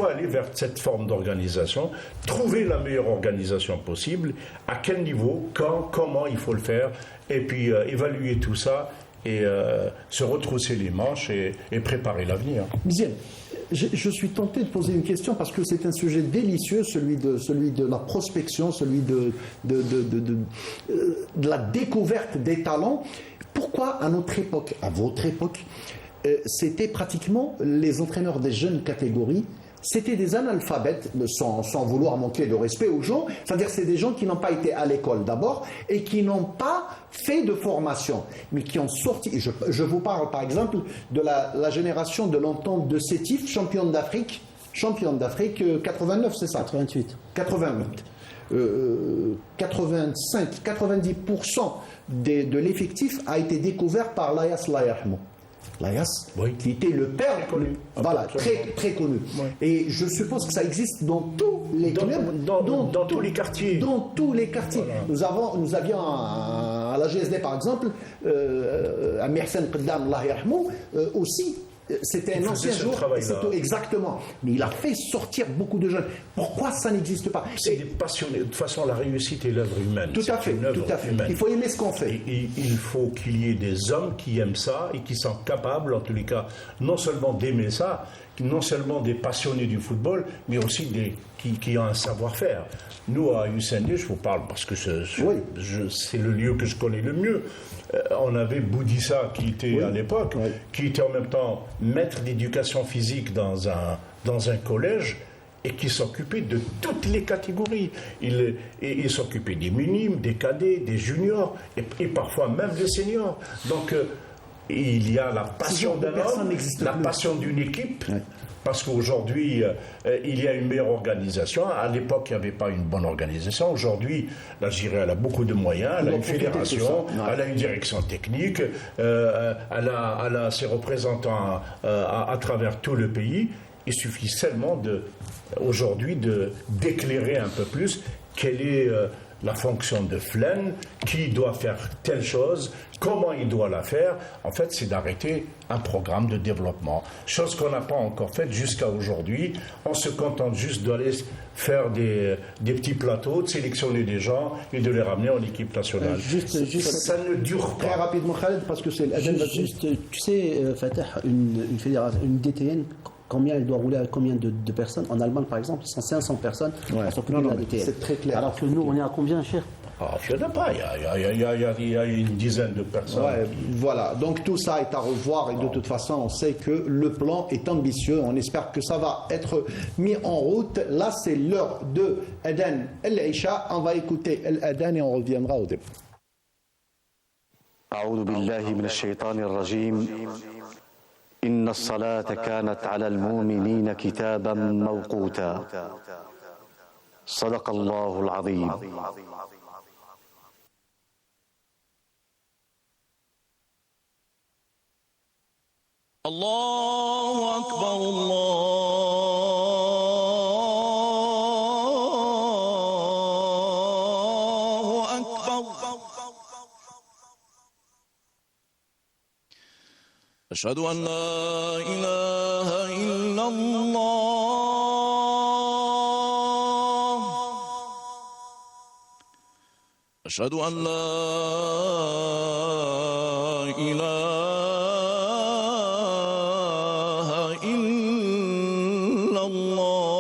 aller vers cette forme d'organisation, trouver la meilleure organisation possible, à quel niveau, quand, comment il faut le faire, et puis évaluer tout ça se retrousser les manches et préparer l'avenir. Mziane, je suis tenté de poser une question parce que c'est un sujet délicieux, celui de la prospection, celui de la découverte des talents. Pourquoi à notre époque, à votre époque, c'était pratiquement les entraîneurs des jeunes catégories, c'était des analphabètes, sans vouloir manquer de respect aux gens, c'est-à-dire c'est des gens qui n'ont pas été à l'école d'abord et qui n'ont pas fait de formation, mais qui ont sorti, je vous parle par exemple de la génération de l'entente de Sétif, championne d'Afrique 89, c'est ça 88. 88. 90% de l'effectif a été découvert par l'Ayas Layahmo. L'Ayas, Oui. qui était le père, Très connu. voilà, très connu. Oui. Et je suppose que ça existe dans tous les clubs, Dans tous les quartiers. Dans tous les quartiers. Voilà. Nous avions à la GSD par exemple, à Mersen Qdam, Allah yarhamou, aussi. C'était Il un faisait ancien ce joueur, travail-là. exactement. Mais il a fait sortir beaucoup de jeunes. Pourquoi ça n'existe pas? C'est des passionnés. De toute façon, la réussite est l'œuvre humaine. Tout à C'est fait, une œuvre tout à fait. humaine. Il faut aimer ce qu'on fait. Et il faut qu'il y ait des hommes qui aiment ça et qui sont capables, en tous les cas, non seulement d'aimer ça, non seulement des passionnés du football, mais aussi qui ont un savoir-faire. Nous, à UCND, je vous parle parce que Oui. c'est le lieu que je connais le mieux. On avait Boudissa qui était à l'époque, Oui. qui était en même temps maître d'éducation physique dans un collège et qui s'occupait de toutes les catégories. Il s'occupait des minimes, des cadets, des juniors et parfois même des seniors. Donc il y a la passion genre de d'un personne homme, n'existe la plus. passion d'une équipe. Ouais. Parce qu'aujourd'hui, il y a une meilleure organisation. À l'époque, il n'y avait pas une bonne organisation. Aujourd'hui, l'Algérie, elle a beaucoup de moyens. Elle a doit une profiter de fédération, tout ça. Ouais. elle a une direction technique, elle a ses représentants à travers tout le pays. Il suffit seulement aujourd'hui d'éclairer un peu plus quelle est la fonction de Flen, qui doit faire telle chose, comment il doit la faire. En fait, c'est d'arrêter un programme de développement, chose qu'on n'a pas encore faite jusqu'à aujourd'hui. On se contente juste d'aller faire des petits plateaux, de sélectionner des gens et de les ramener en équipe nationale. Ça ne dure Très pas. rapidement, Khaled, parce que c'est l'Adel Juste, tu sais, Fatah, une fédération, une DTN, combien elle doit rouler avec combien de personnes? En Allemagne, par exemple, ils sont 500 personnes à s'occuper de la mais DTN. c'est très clair. Alors que nous, on est à combien, cher? Ah, il n'y en a pas, il y a une dizaine de personnes. Ouais, voilà, donc tout ça est à revoir et de toute façon on sait que le plan est ambitieux, on espère que ça va être mis en route. Là c'est l'heure de Adan El-Isha, on va écouter l'Adan et on reviendra au débat. أعوذ بالله من الشيطان الرجيم إن الصلاة كانت على المؤمنين كتابا موقوتا صدق الله العظيم الله أكبر الله أكبر أشهد أن لا إله إلا الله أشهد أن لا إله إلا الله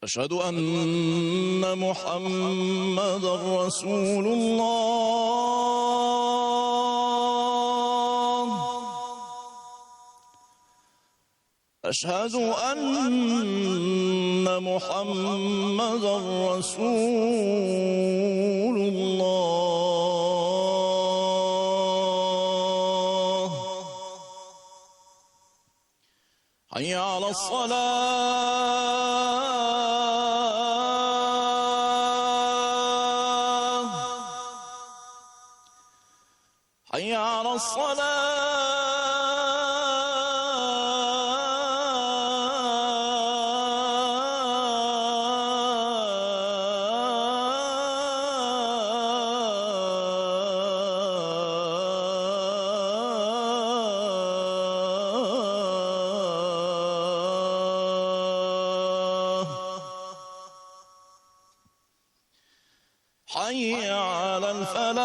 أشهد أن محمدا رسول الله أشهد أن محمدا رسول الله حي على الصلاة حي على الصلاة حي على الفلاح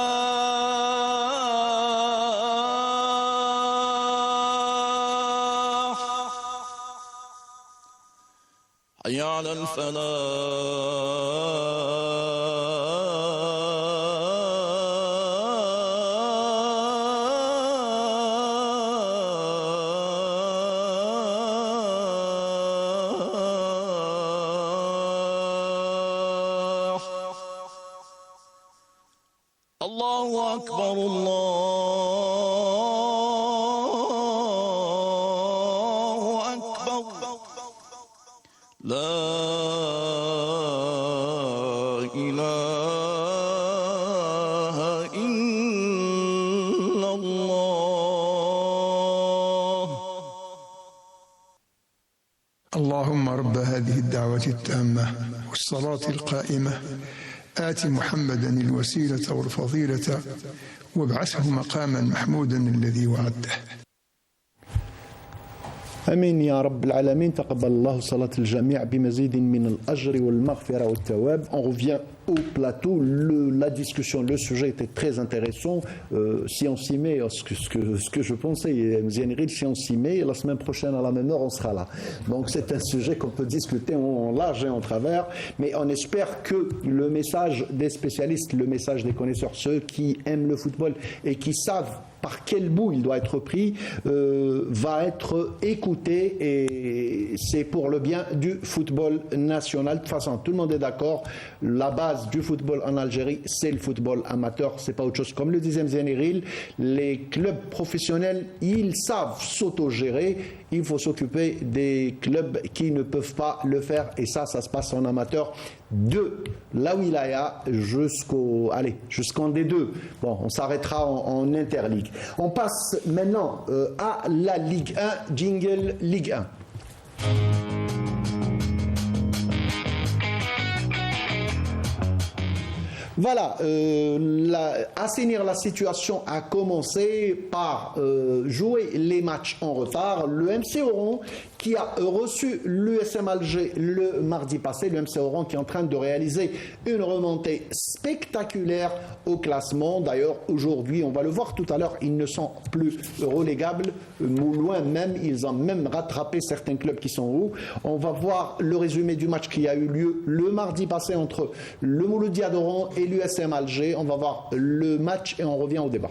حي على الله أكبر الله أكبر لا إله إلا الله. اللهم رب هذه الدعوة التامة والصلاة القائمة آت محمدا الوسيلة والفضيلة وابعثه مقاما محمودا الذي وعده. امين يا رب العالمين. تقبل الله صلاة الجميع بمزيد من الأجر والمغفرة والثواب. On revient au plateau. La discussion, le sujet était très intéressant. Si on s'y met, ce que je pensais, si on s'y met, la semaine prochaine à la même heure, on sera là. Donc c'est un sujet qu'on peut discuter en large et en travers, mais on espère que le message des spécialistes, le message des connaisseurs, ceux qui aiment le football et qui savent par quel bout il doit être pris, va être écouté, et c'est pour le bien du football national. De toute façon, tout le monde est d'accord, la base du football en Algérie, c'est le football amateur, c'est pas autre chose. Comme le disait Mzianiril, les clubs professionnels, ils savent s'autogérer, il faut s'occuper des clubs qui ne peuvent pas le faire, et ça se passe en amateur de la wilaya jusqu'en D2. Bon, on s'arrêtera en interligue. On passe maintenant à la Ligue 1, jingle Ligue 1. Voilà, assainir la situation a commencé par jouer les matchs en retard. Le MC Oran qui a reçu l'USM Alger le mardi passé, le MC Oran qui est en train de réaliser une remontée spectaculaire au classement. D'ailleurs, aujourd'hui, on va le voir tout à l'heure, ils ne sont plus relégables, ou loin même, ils ont même rattrapé certains clubs qui sont hauts. On va voir le résumé du match qui a eu lieu le mardi passé entre le Mouloudia d'Oran et l'USM Alger. On va voir le match et on revient au débat.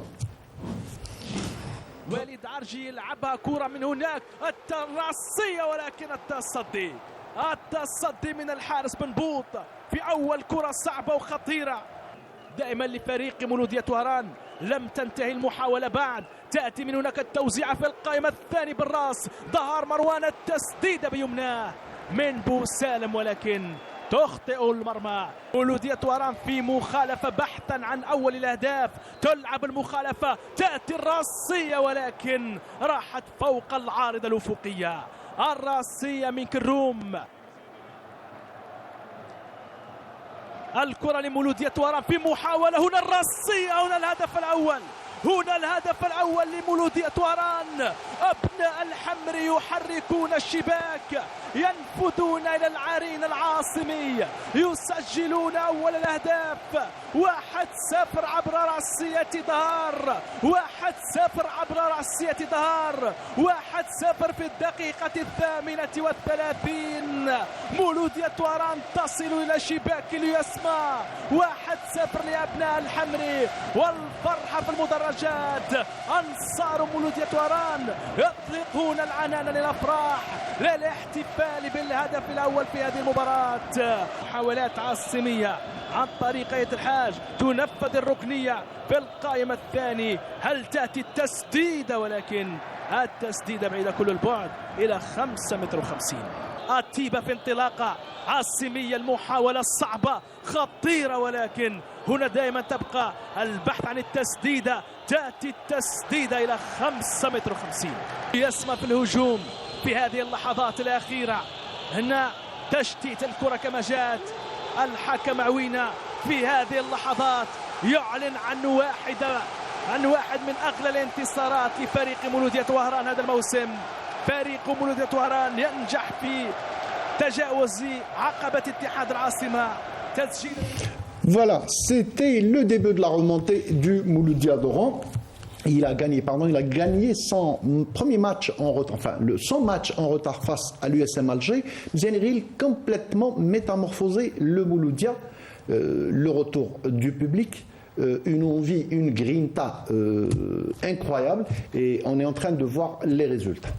وليد عرجي يلعبها كرة من هناك الرأسية، ولكن التصدي من الحارس بن بوط في أول كرة صعبة وخطيرة دائما لفريق مولودية طهران. لم تنتهي المحاولة بعد، تأتي من هناك التوزيعة في القائمة الثاني بالرأس، ظهر مروان، التسديدة بيمناه من بو سالم، ولكن تخطئ المرمى. مولودية طهران في مخالفة بحثا عن أول الأهداف، تلعب المخالفة، تأتي الرأسية ولكن راحت فوق العارضة الأفقية. الرأسية من كروم، الكرة لمولودية طهران في محاولة، هنا الرأسية، هنا الهدف الأول، هنا الهدف الأول لمولودية طهران. أبناء الحمر يحركون الشباك، ينفذون إلى العرين العاصمي، يسجلون أول الأهداف. 1-0 عبر رأسية ظهر، 1-0 عبر رأسية ظهر، 1-0 في الدقيقة 38. مولودية طهران تصل إلى شباك اليسمى، 1-0 لأبناء الحمر. والفرحة في المدرجات، أنصار مولودية طهران يطلقون العنان للأفراح للاحتفال بالهدف الأول في هذه المباراة. محاولات عاصمية عن طريق أيت الحاج، تنفذ الركنية في القائمة الثاني. هل تأتي التسديدة؟ ولكن التسديدة بعيدة كل البعد إلى 5.50 متر. أتيبة في انطلاقة عاصمية، المحاولة الصعبة خطيرة، ولكن هنا دائما تبقى البحث عن التسديدة. تأتي التسديدة إلى 5.50 متر. يسمى في الهجوم في هذه اللحظات الأخيرة. هنا تشتيت الكرة كما جاءت. الحكم عوينة في هذه اللحظات يعلن عن واحد من أغلى الانتصارات لفريق مولودية طهران هذا الموسم. فريق مولودية طهران ينجح في تجاوز عقبة اتحاد العاصمة، تسجيل. Voilà, c'était le début de la remontée du Mouloudia d'Oran. Il a gagné son premier match en retard, son match en retard face à l'USM Alger. Zéniril complètement métamorphosé le Mouloudia, le retour du public, une envie, une grinta incroyable, et on est en train de voir les résultats.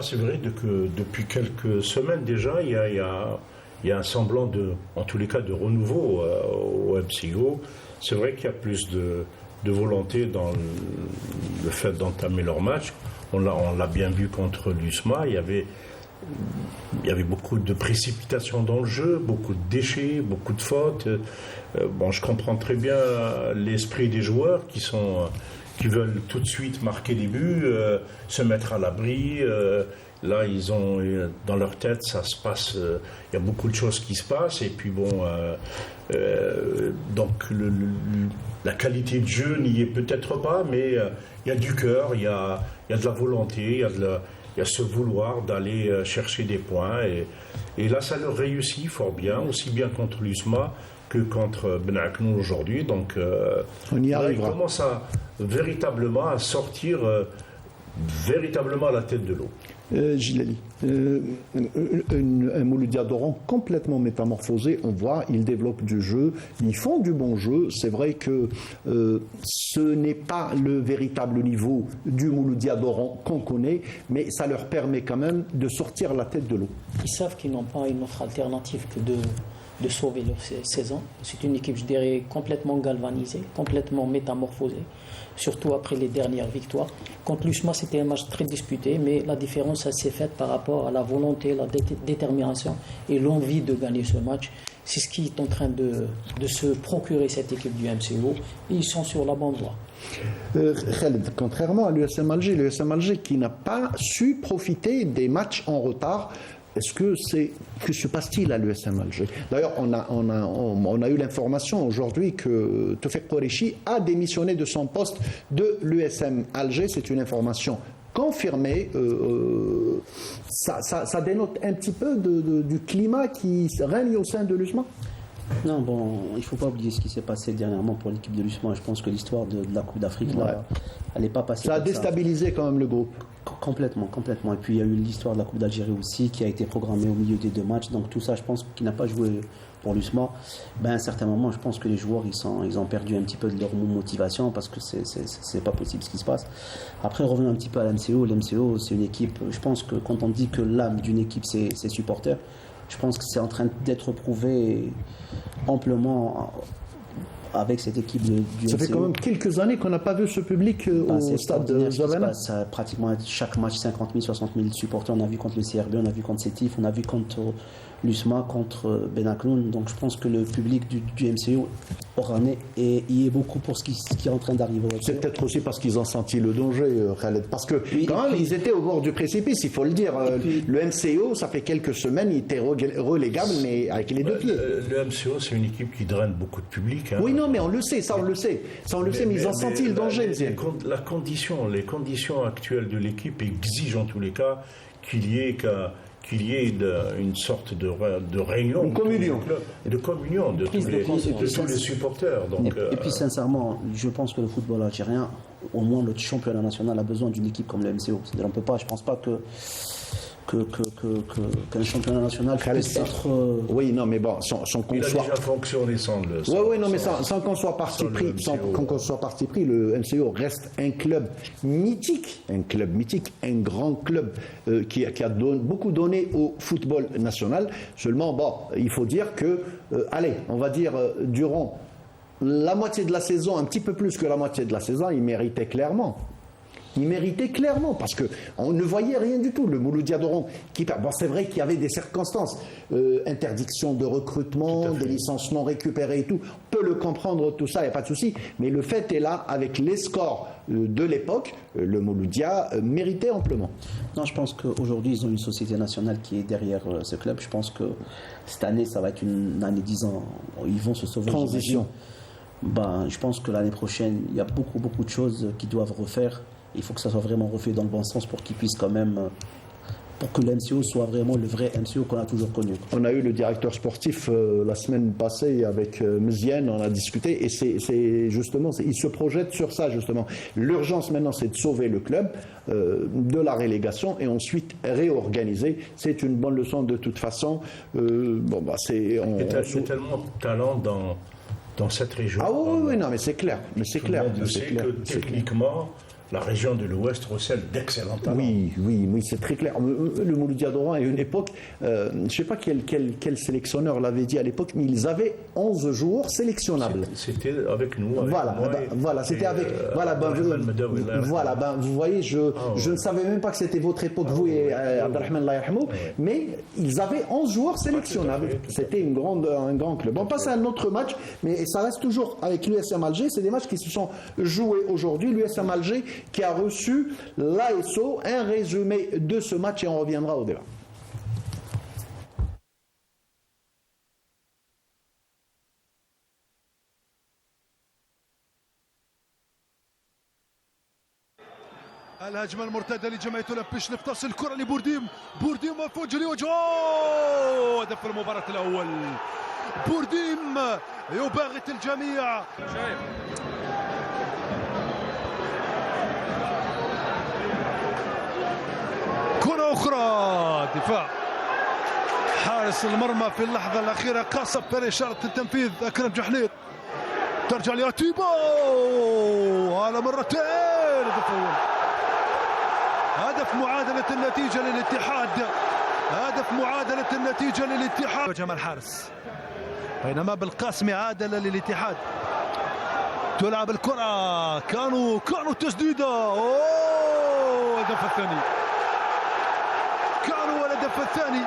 C'est vrai que depuis quelques semaines déjà, il y a un semblant en tous les cas, de renouveau au MCO. C'est vrai qu'il y a plus de volonté dans le fait d'entamer leur match. On l'a bien vu contre l'USMA. Il y avait beaucoup de précipitations dans le jeu, beaucoup de déchets, beaucoup de fautes. Je comprends très bien l'esprit des joueurs qui veulent tout de suite marquer des buts, se mettre à l'abri. Là, ils ont dans leur tête, ça se passe. Il y a beaucoup de choses qui se passent, et puis donc la qualité de jeu n'y est peut-être pas, mais il y a du cœur, il y a de la volonté, il y a ce vouloir d'aller chercher des points, et là, ça leur réussit fort bien, aussi bien contre l'USMA que contre Ben Aknoun aujourd'hui. Donc, on y arrivera. Ils commencent véritablement à sortir véritablement à la tête de l'eau. Gilali, un Mouloudia d'Oran complètement métamorphosé, on voit, ils développent du jeu, ils font du bon jeu. C'est vrai que ce n'est pas le véritable niveau du Mouloudia d'Oran qu'on connaît, mais ça leur permet quand même de sortir la tête de l'eau. Ils savent qu'ils n'ont pas une autre alternative que de sauver leur saison. C'est une équipe, je dirais, complètement galvanisée, complètement métamorphosée, surtout après les dernières victoires. Contre l'USMA, c'était un match très disputé, mais la différence, ça s'est faite par rapport à la volonté, la détermination et l'envie de gagner ce match. C'est ce qui est en train de se procurer cette équipe du MCO, et ils sont sur la bonne voie. Khaled, contrairement à l'USM Alger qui n'a pas su profiter des matchs en retard. Que se passe-t-il à l'USM Alger? D'ailleurs, on a eu l'information aujourd'hui que Toufik Koreshi a démissionné de son poste de l'USM Alger. C'est une information confirmée. Ça dénote un petit peu du climat qui règne au sein de l'USMA. Non, il ne faut pas oublier ce qui s'est passé dernièrement pour l'équipe de l'USMA. Je pense que l'histoire de la Coupe d'Afrique, là, elle n'est pas passée. Ça a déstabilisé quand même le groupe. Complètement. Et puis il y a eu l'histoire de la Coupe d'Algérie aussi, qui a été programmée au milieu des deux matchs. Donc tout ça, je pense qu'il n'a pas joué pour l'USMA. À un certain moment, je pense que les joueurs, ils ont perdu un petit peu de leur motivation, parce que c'est pas possible ce qui se passe. Après, revenons un petit peu à l'MCO. L'MCO, c'est une équipe, je pense que quand on dit que l'âme d'une équipe, c'est ses supporters, je pense que c'est en train d'être prouvé amplement avec cette équipe du MCO. Ça fait quand même quelques années qu'on n'a pas vu ce public au stade de Zavana. Pratiquement chaque match, 50 000, 60 000 supporters. On a vu contre le CRB, on a vu contre Sétif, on a vu contre l'USMA, contre Ben Aknoun. Donc je pense que le public du MCO oranais y est beaucoup pour ce qui est en train d'arriver. C'est peut-être aussi parce qu'ils ont senti le danger, Khaled. Parce que quand même, ils étaient au bord du précipice, il faut le dire. Le MCO, ça fait quelques semaines, il était relégable, mais avec les deux pieds. Le MCO, c'est une équipe qui draine beaucoup de public. Oui, non, mais on le sait, ça on le sait. Mais ils ont senti le danger. Les conditions actuelles de l'équipe exigent en tous les cas qu'il y ait une sorte de réunion, une communion de tous les supporters. Donc, et puis sincèrement, je pense que le football algérien, au moins le championnat national, a besoin d'une équipe comme le MCO. C'est-à-dire, on peut pas, je pense pas qu'un championnat national puisse être... Oui, non, mais bon, sans qu'on il a soit... déjà fonctionné sans qu'on soit parti pris, le MCO reste un club mythique, un grand club qui a beaucoup donné au football national. Seulement, il faut dire que, on va dire, durant la moitié de la saison, un petit peu plus que la moitié de la saison, il méritait clairement, parce qu'on ne voyait rien du tout. Le Mouloudia d'Oran, c'est vrai qu'il y avait des circonstances, interdiction de recrutement, des licences non récupérées et tout. On peut le comprendre, tout ça, il n'y a pas de souci. Mais le fait est là, avec les scores de l'époque, le Mouloudia méritait amplement. Non, je pense qu'aujourd'hui, ils ont une société nationale qui est derrière ce club. Je pense que cette année, ça va être une année 10 ans. Ils vont se sauver. Transition. Je pense que l'année prochaine, il y a beaucoup de choses qu'ils doivent refaire. Il faut que ça soit vraiment refait dans le bon sens pour qu'ils puissent quand même pour que l'MCO soit vraiment le vrai MCO qu'on a toujours connu. On a eu le directeur sportif la semaine passée avec Mziane, on a discuté, et c'est justement, il se projette sur ça justement. L'urgence maintenant, c'est de sauver le club de la relégation et ensuite réorganiser. C'est une bonne leçon de toute façon. Il y a tellement de talent dans cette région. Ah oui, non, mais c'est clair. Mais c'est clair. C'est que techniquement, la région de l'Ouest recèle d'excellents talents. Oui, c'est très clair. Le Mouloudia d'Oran, à une époque, je ne sais pas quel sélectionneur l'avait dit à l'époque, mais ils avaient 11 joueurs sélectionnables. C'était avec nous. Avec voilà, c'était avec. Vous voyez, je ne savais même pas que c'était votre époque, vous et Abdelrahman Layahmou, mais ils avaient 11 joueurs sélectionnables. C'était un grand club. On passe à un autre match, mais ça reste toujours avec l'USM Alger. C'est des matchs qui se sont joués aujourd'hui. L'USM Alger qui a reçu l'ASO. Un résumé de ce match et on reviendra au débat. الهجمه المرتده لجمعيه اولمبيش نفتص الكره لبورديم مفوج لوجهه هدف المباراه الاول بورديم يباغت الجميع كرة أخرى دفاع حارس المرمى في اللحظة الأخيرة قصب في إشارة التنفيذ أكرم جحنيط ترجع لأتيبو على مرتين هدف معادلة النتيجة للاتحاد جمال الحارس بينما بالقاسم عادل للاتحاد تلعب الكرة كانوا تسديدة الهدف الثاني والهدف الثاني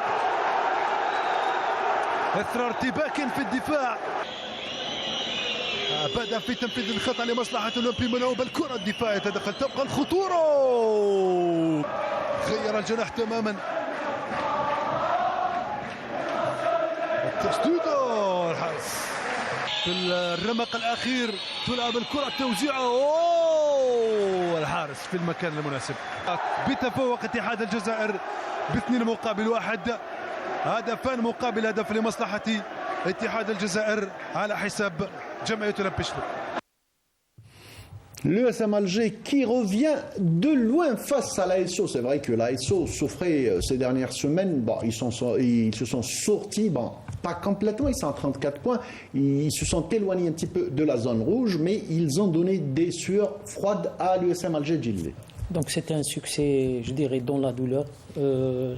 اثر ارتباك في الدفاع بدأ في تنفيذ الخطأ لمصلحة الاولمبي مناوب الكرة الدفاع يتدخل تبقى الخطورة غير الجناح تماما التسديد الحارس في الرمق الأخير تلعب الكرة توزيعه الحارس في المكان المناسب بتفوق اتحاد الجزائر ب2-1 هدفان مقابل هدف لمصلحة اتحاد الجزائر على حساب جمعية اولمبيش. L'USM Alger qui revient de loin face à l'ASO. C'est vrai que l'ASO souffrait ces dernières semaines. Bon, ils se sont sortis, pas complètement, ils sont à 34 points. Ils se sont éloignés un petit peu de la zone rouge, mais ils ont donné des sueurs froides à l'USM Alger Djilé. Donc c'était un succès, je dirais, dans la douleur.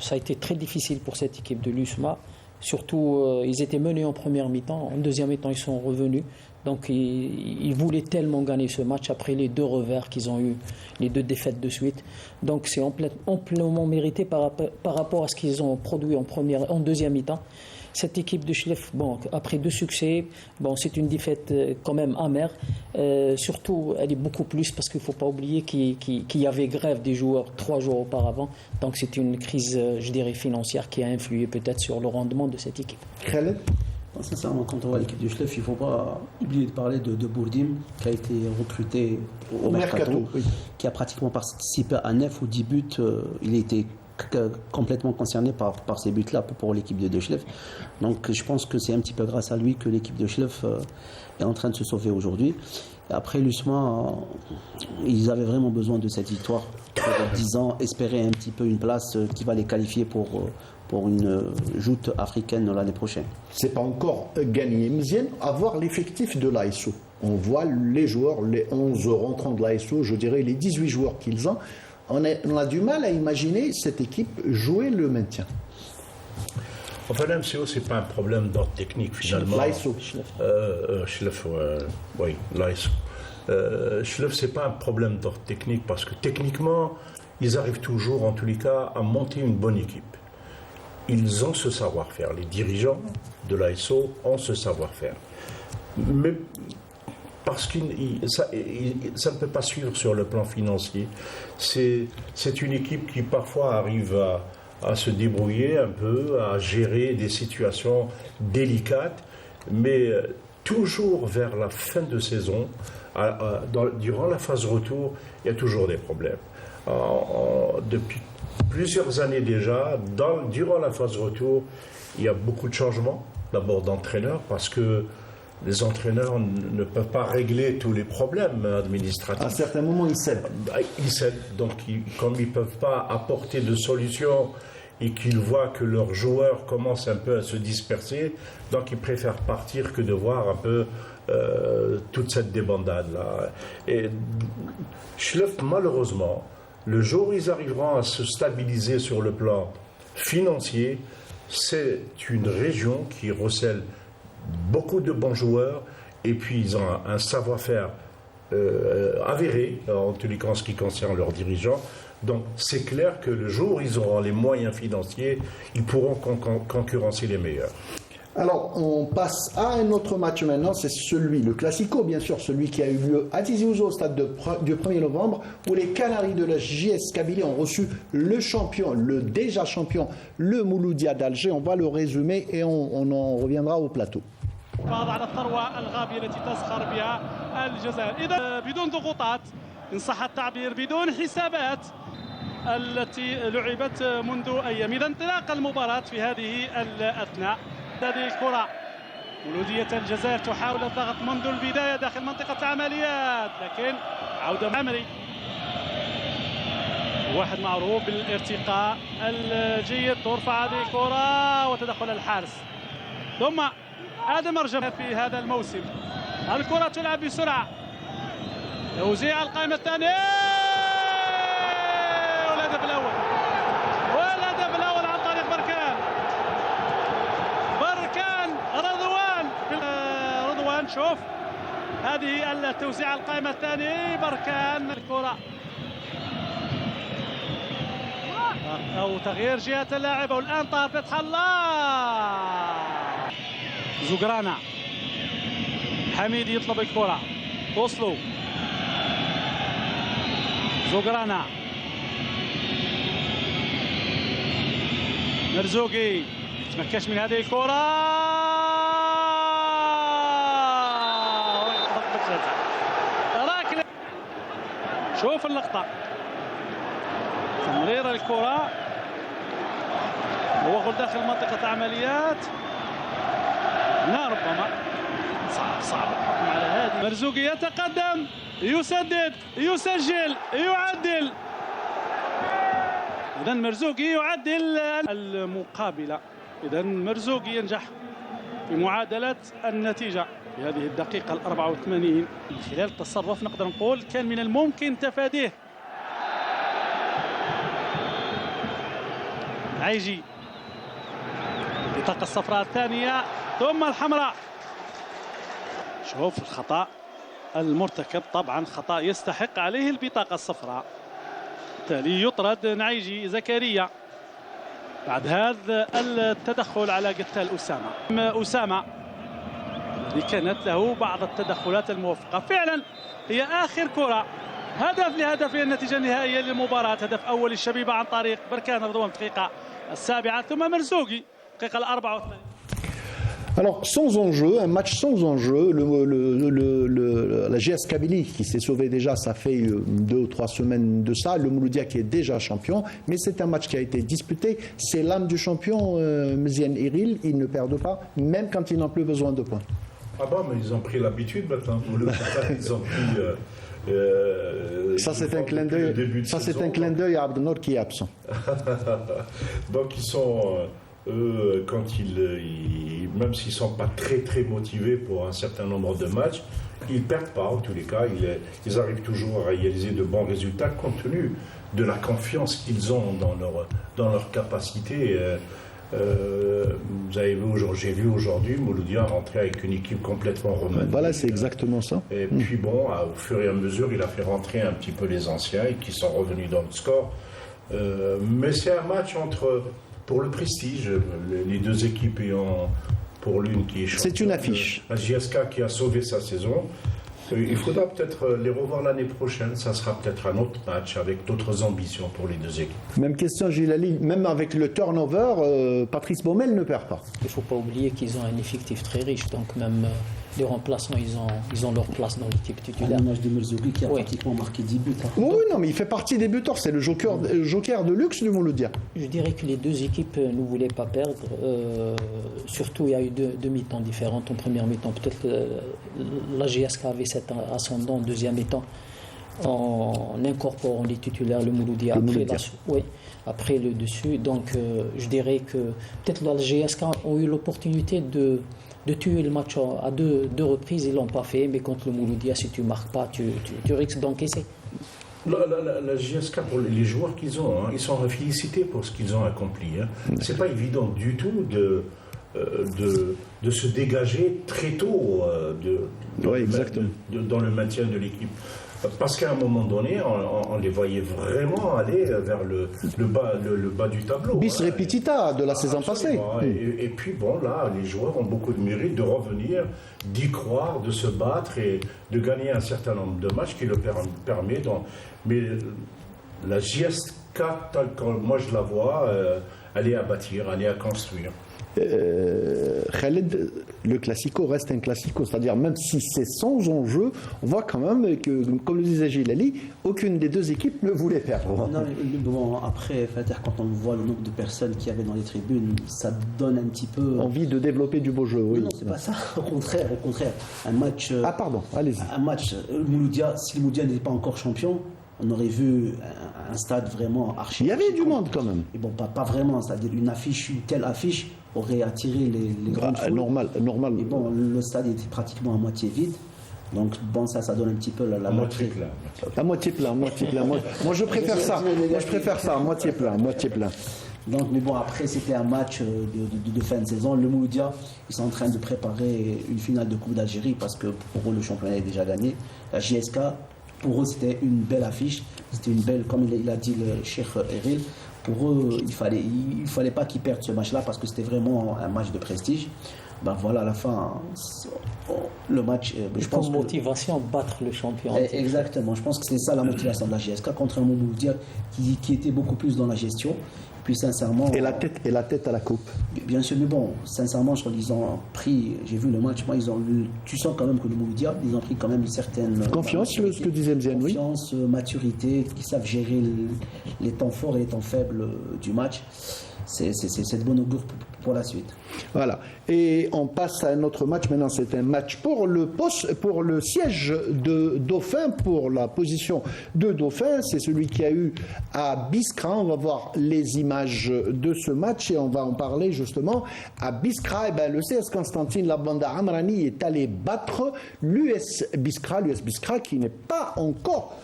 Ça a été très difficile pour cette équipe de l'USMA. Surtout, ils étaient menés en première mi-temps. En deuxième mi-temps, ils sont revenus. Donc ils voulaient tellement gagner ce match après les 2 revers qu'ils ont eu, les 2 défaites de suite. Donc c'est amplement mérité par rapport à ce qu'ils ont produit en deuxième mi-temps. Cette équipe de Chlef, après 2 succès, c'est une défaite quand même amère. Surtout, elle est beaucoup plus parce qu'il ne faut pas oublier qu'il y avait grève des joueurs 3 jours auparavant. Donc c'est une crise, je dirais, financière qui a influé peut-être sur le rendement de cette équipe. Khaled ? Sincèrement, quand on voit l'équipe du Chlef, il ne faut pas oublier de parler de Bourdim, qui a été recruté au Mercato, qui a pratiquement participé à 9 ou 10 buts. Il a été complètement concerné par ces buts-là pour l'équipe de Chlef. Donc je pense que c'est un petit peu grâce à lui que l'équipe de Chlef est en train de se sauver aujourd'hui. Et après l'USMA, ils avaient vraiment besoin de cette victoire pour 10 ans, espérer un petit peu une place qui va les qualifier pour une joute africaine l'année prochaine. C'est pas encore gagné. Mziane, avoir l'effectif de l'ASO. On voit les joueurs, les 11 rentrants de l'ASO, je dirais les 18 joueurs qu'ils ont. On a du mal à imaginer cette équipe jouer le maintien. Enfin, l'MCO, ce n'est pas un problème d'ordre technique finalement. L'ASO. Chlef, oui, l'ASO. Chlef, ce n'est pas un problème d'ordre technique parce que techniquement, ils arrivent toujours, en tous les cas, à monter une bonne équipe. Ils ont ce savoir-faire. Les dirigeants de l'ASO ont ce savoir-faire. Mais parce que ça ne peut pas suivre sur le plan financier. C'est une équipe qui parfois arrive à se débrouiller un peu, à gérer des situations délicates, mais toujours vers la fin de saison, durant la phase retour, il y a toujours des problèmes. Depuis plusieurs années déjà, durant la phase retour, il y a beaucoup de changements. D'abord d'entraîneurs, parce que les entraîneurs ne peuvent pas régler tous les problèmes administratifs. À certains moments, ils cèdent. Ils cèdent. Donc, comme ils ne peuvent pas apporter de solutions et qu'ils voient que leurs joueurs commencent un peu à se disperser, donc ils préfèrent partir que de voir un peu toute cette débandade-là. Et Schleff, malheureusement, le jour où ils arriveront à se stabiliser sur le plan financier, c'est une région qui recèle beaucoup de bons joueurs et puis ils ont un savoir-faire avéré, en tous les cas en ce qui concerne leurs dirigeants. Donc c'est clair que le jour où ils auront les moyens financiers, ils pourront concurrencer les meilleurs. Alors, on passe à un autre match maintenant, c'est le Classico, bien sûr, celui qui a eu lieu à Tizi Ouzou au stade du 1er novembre, où les Canaries de la JS Kabylie ont reçu le champion, le déjà champion, le Mouloudia d'Alger. On va le résumer et on en reviendra au plateau. على الثروة الغابية التي تزخر بها الجزائر إذا بدون ضغوطات إن صح التعبير بدون حسابات التي لعبت منذ أيام إذا انطلاق المباراة في هذه الأثناء هذه الكرة مولودية الجزائر تحاول الضغط منذ البداية داخل منطقة العمليات لكن عودة عمري واحد معروف بالارتقاء الجيد ترفع هذه الكرة وتدخل الحارس ثم آدم أرجم في هذا الموسم الكرة تلعب بسرعة توزيع القائمة الثانية والهدف الأول عن طريق بركان رضوان شوف هذه التوزيع القائمة الثانية بركان الكرة أو تغيير جهة اللاعب والآن طاهر فتح الله زوغرانا حميد يطلب الكرة توصلوا زوغرانا مرزوقي تمكش من هذه الكرة شوف اللقطة تمرير الكرة هو داخل منطقة عمليات لا ربما صعب الحكم على هذه مرزوقي يتقدم يسدد يسجل يعدل إذا مرزوقي يعدل المقابلة إذا مرزوقي ينجح في معادلة النتيجة في هذه الدقيقة 84 من خلال التصرف نقدر نقول كان من الممكن تفاديه عيجي البطاقة الصفراء الثانية ثم الحمراء شوف الخطأ المرتكب طبعا خطأ يستحق عليه البطاقة الصفراء بالتالي يطرد نعيجي زكريا بعد هذا التدخل على قتال أسامة الذي كانت له بعض التدخلات الموفقة فعلا هي آخر كرة هدف النتيجة النهائية للمباراة هدف أول للشبيبة عن طريق بركان رضوان الدقيقة 7 ثم مرزوقي الدقيقة 84 Alors, sans enjeu, un match sans enjeu, la JS Kabylie qui s'est sauvée déjà, ça fait 2 ou 3 semaines de ça, le Mouloudia qui est déjà champion, mais c'est un match qui a été disputé, c'est l'âme du champion, Mzien Iril, ils ne perdent pas, même quand ils n'ont plus besoin de points. Ah bon, mais ils ont pris l'habitude maintenant, ils ont pris... ça c'est un clin d'œil. Ça c'est un clin d'œil à Abdenor qui est absent. Donc ils sont eux, quand même s'ils sont pas très motivés pour un certain nombre de matchs, ils perdent pas en tous les cas. Ils arrivent toujours à réaliser de bons résultats compte tenu de la confiance qu'ils ont dans leur capacité. Vous avez vu, j'ai vu aujourd'hui Mouloudia rentrer avec une équipe complètement remaniée. Voilà, c'est exactement ça. Et puis bon, au fur et à mesure, il a fait rentrer un petit peu les anciens et qui sont revenus dans le score. Mais c'est un match pour le prestige, les deux équipes ayant pour l'une qui est championne. C'est une affiche. La JSK qui a sauvé sa saison. Il faudra peut-être les revoir l'année prochaine. Ça sera peut-être un autre match avec d'autres ambitions pour les deux équipes. Même question, Gilali. Même avec le turnover, Patrice Baumel ne perd pas. Il ne faut pas oublier qu'ils ont un effectif très riche. Donc même les remplaçants, ils ont leur place dans l'équipe À titulaire. l'image de Merzougi qui a Oui. pratiquement marqué 10 buts. Hein. Oui, non, mais il fait partie des buteurs. C'est le joker de luxe du Mouloudia. Je dirais que les deux équipes ne voulaient pas perdre. Surtout, il y a eu deux mi-temps différentes. En première mi-temps, peut-être que la GSK avait cet ascendant. En deuxième mi-temps, en incorporant les titulaires, le Mouloudia. Après le dessus. Donc, je dirais que peut-être la GSK ont eu l'opportunité de tuer le match à deux reprises. Ils ne l'ont pas fait. Mais contre le Mouloudia, si tu ne marques pas, tu risques d'encaisser. La JSK, pour les joueurs qu'ils ont, hein, ils sont félicités pour ce qu'ils ont accompli. Hein. C'est pas évident du tout de se dégager très tôt dans le maintien de l'équipe. Parce qu'à un moment donné, on les voyait vraiment aller vers le bas du tableau. Bis repetita de la saison passée. Et puis bon, là, les joueurs ont beaucoup de mérite de revenir, d'y croire, de se battre et de gagner un certain nombre de matchs qui le permet. Mais la JSK, telle que moi je la vois, elle est à bâtir, elle est à construire. Khaled, le classico reste un classico, c'est-à-dire même si c'est sans enjeu, on voit quand même que, comme le disait Gilali, aucune des deux équipes ne voulait perdre. Non, mais bon, après, quand on voit le nombre de personnes qu'il y avait dans les tribunes, ça donne un petit peu envie de développer du beau jeu. Oui. Non, c'est pas ça. Au contraire, un match. Ah pardon, allez-y. Un match. Mouloudia, si le Mouloudia n'était pas encore champion, on aurait vu un stade vraiment archi. Il y avait du monde quand même. Et bon, pas vraiment, c'est-à-dire une telle affiche aurait attiré les grandes foules. Normal. Et bon, le stade était pratiquement à moitié vide. Donc bon, ça donne un petit peu la moitié plein. À moitié plein. Moi je préfère ça. À moitié plein. Donc, mais bon, après, c'était un match de fin de saison. Le Mouloudia, ils sont en train de préparer une finale de Coupe d'Algérie parce que pour eux, le championnat est déjà gagné. La JSK, pour eux, c'était une belle affiche. C'était une belle, comme il a dit le Cheikh Eril, pour eux, il fallait pas qu'ils perdent ce match-là parce que c'était vraiment un match de prestige. Ben voilà, à la fin, le match. Je pense motivation, battre le champion. Exactement, je pense que c'est ça la motivation de la GSK, contrairement au Mouloudia qui était beaucoup plus dans la gestion. Puis sincèrement. Et la tête à la coupe. Bien sûr, mais bon, sincèrement, je crois qu'ils ont pris. J'ai vu le match, moi, tu sens quand même que le Mouloudia, ils ont pris quand même une certaine. Confiance, ce que disait Mziane, oui. Confiance, maturité, ils savent gérer les temps forts et les temps faibles du match. C'est de bon augure pour la suite. Voilà. Et on passe à un autre match. Maintenant, c'est un match pour le siège de Dauphin, pour la position de Dauphin. C'est celui qui a eu à Biskra. On va voir les images de ce match et on va en parler justement. À Biskra, le CS Constantine, la bande Amrani est allé battre l'US Biskra. L'US Biskra qui n'est pas encore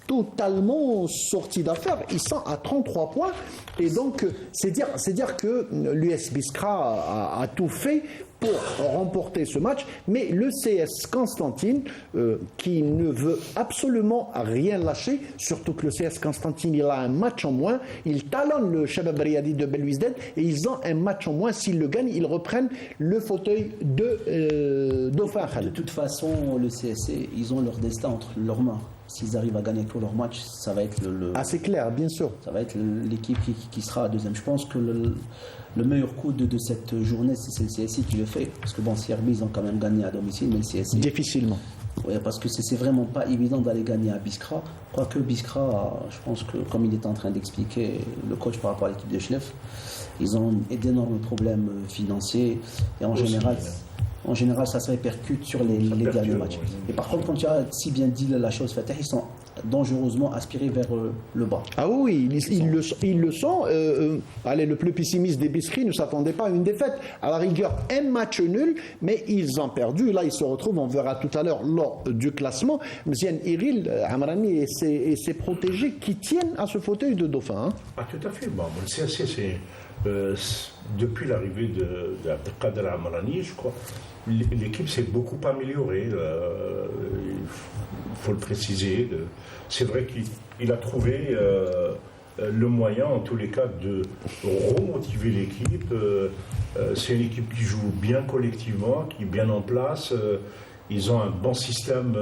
totalement sorti d'affaire. Ils sont à 33 points et donc c'est dire que l'US Biskra a tout fait pour remporter ce match, mais le CS Constantine qui ne veut absolument rien lâcher, surtout que le CS Constantine il a un match en moins, il talonne le Shabab Riyadi de Belouizdad et ils ont un match en moins. S'ils le gagnent, ils reprennent le fauteuil de Dauphin. De toute façon, le CSC, ils ont leur destin entre leurs mains. S'ils arrivent à gagner tous leurs matchs, ça va être c'est clair, bien sûr. Ça va être l'équipe qui sera deuxième. Je pense que le meilleur coup de cette journée, c'est le CSI qui le fait. Parce que bon, CRB, ils ont quand même gagné à domicile, mais le CSI... Difficilement. Oui, parce que c'est vraiment pas évident d'aller gagner à Biskra. Quoique Biskra, je pense que, comme il est en train d'expliquer le coach par rapport à l'équipe de Chnef, ils ont d'énormes problèmes financiers. Et en général, ça se répercute sur les derniers matchs. Oui. Et par contre, comme tu as si bien dit la chose, Fatah, ils sont dangereusement aspirés vers le bas. Ah oui, ils le sont. Le plus pessimiste des Biskri ne s'attendait pas à une défaite. À la rigueur, un match nul, mais ils ont perdu. Là, ils se retrouvent, on verra tout à l'heure, lors du classement. Mziane Iril, Amrani et ses protégés qui tiennent à ce fauteuil de Dauphin. Hein. Ah, tout à fait. Bon, le CSC, c'est... depuis l'arrivée d'Abdelkader Amrani, je crois, l'équipe s'est beaucoup améliorée, il faut le préciser. C'est vrai qu'il a trouvé le moyen, en tous les cas, de remotiver l'équipe. C'est une équipe qui joue bien collectivement, qui est bien en place. Ils ont un bon système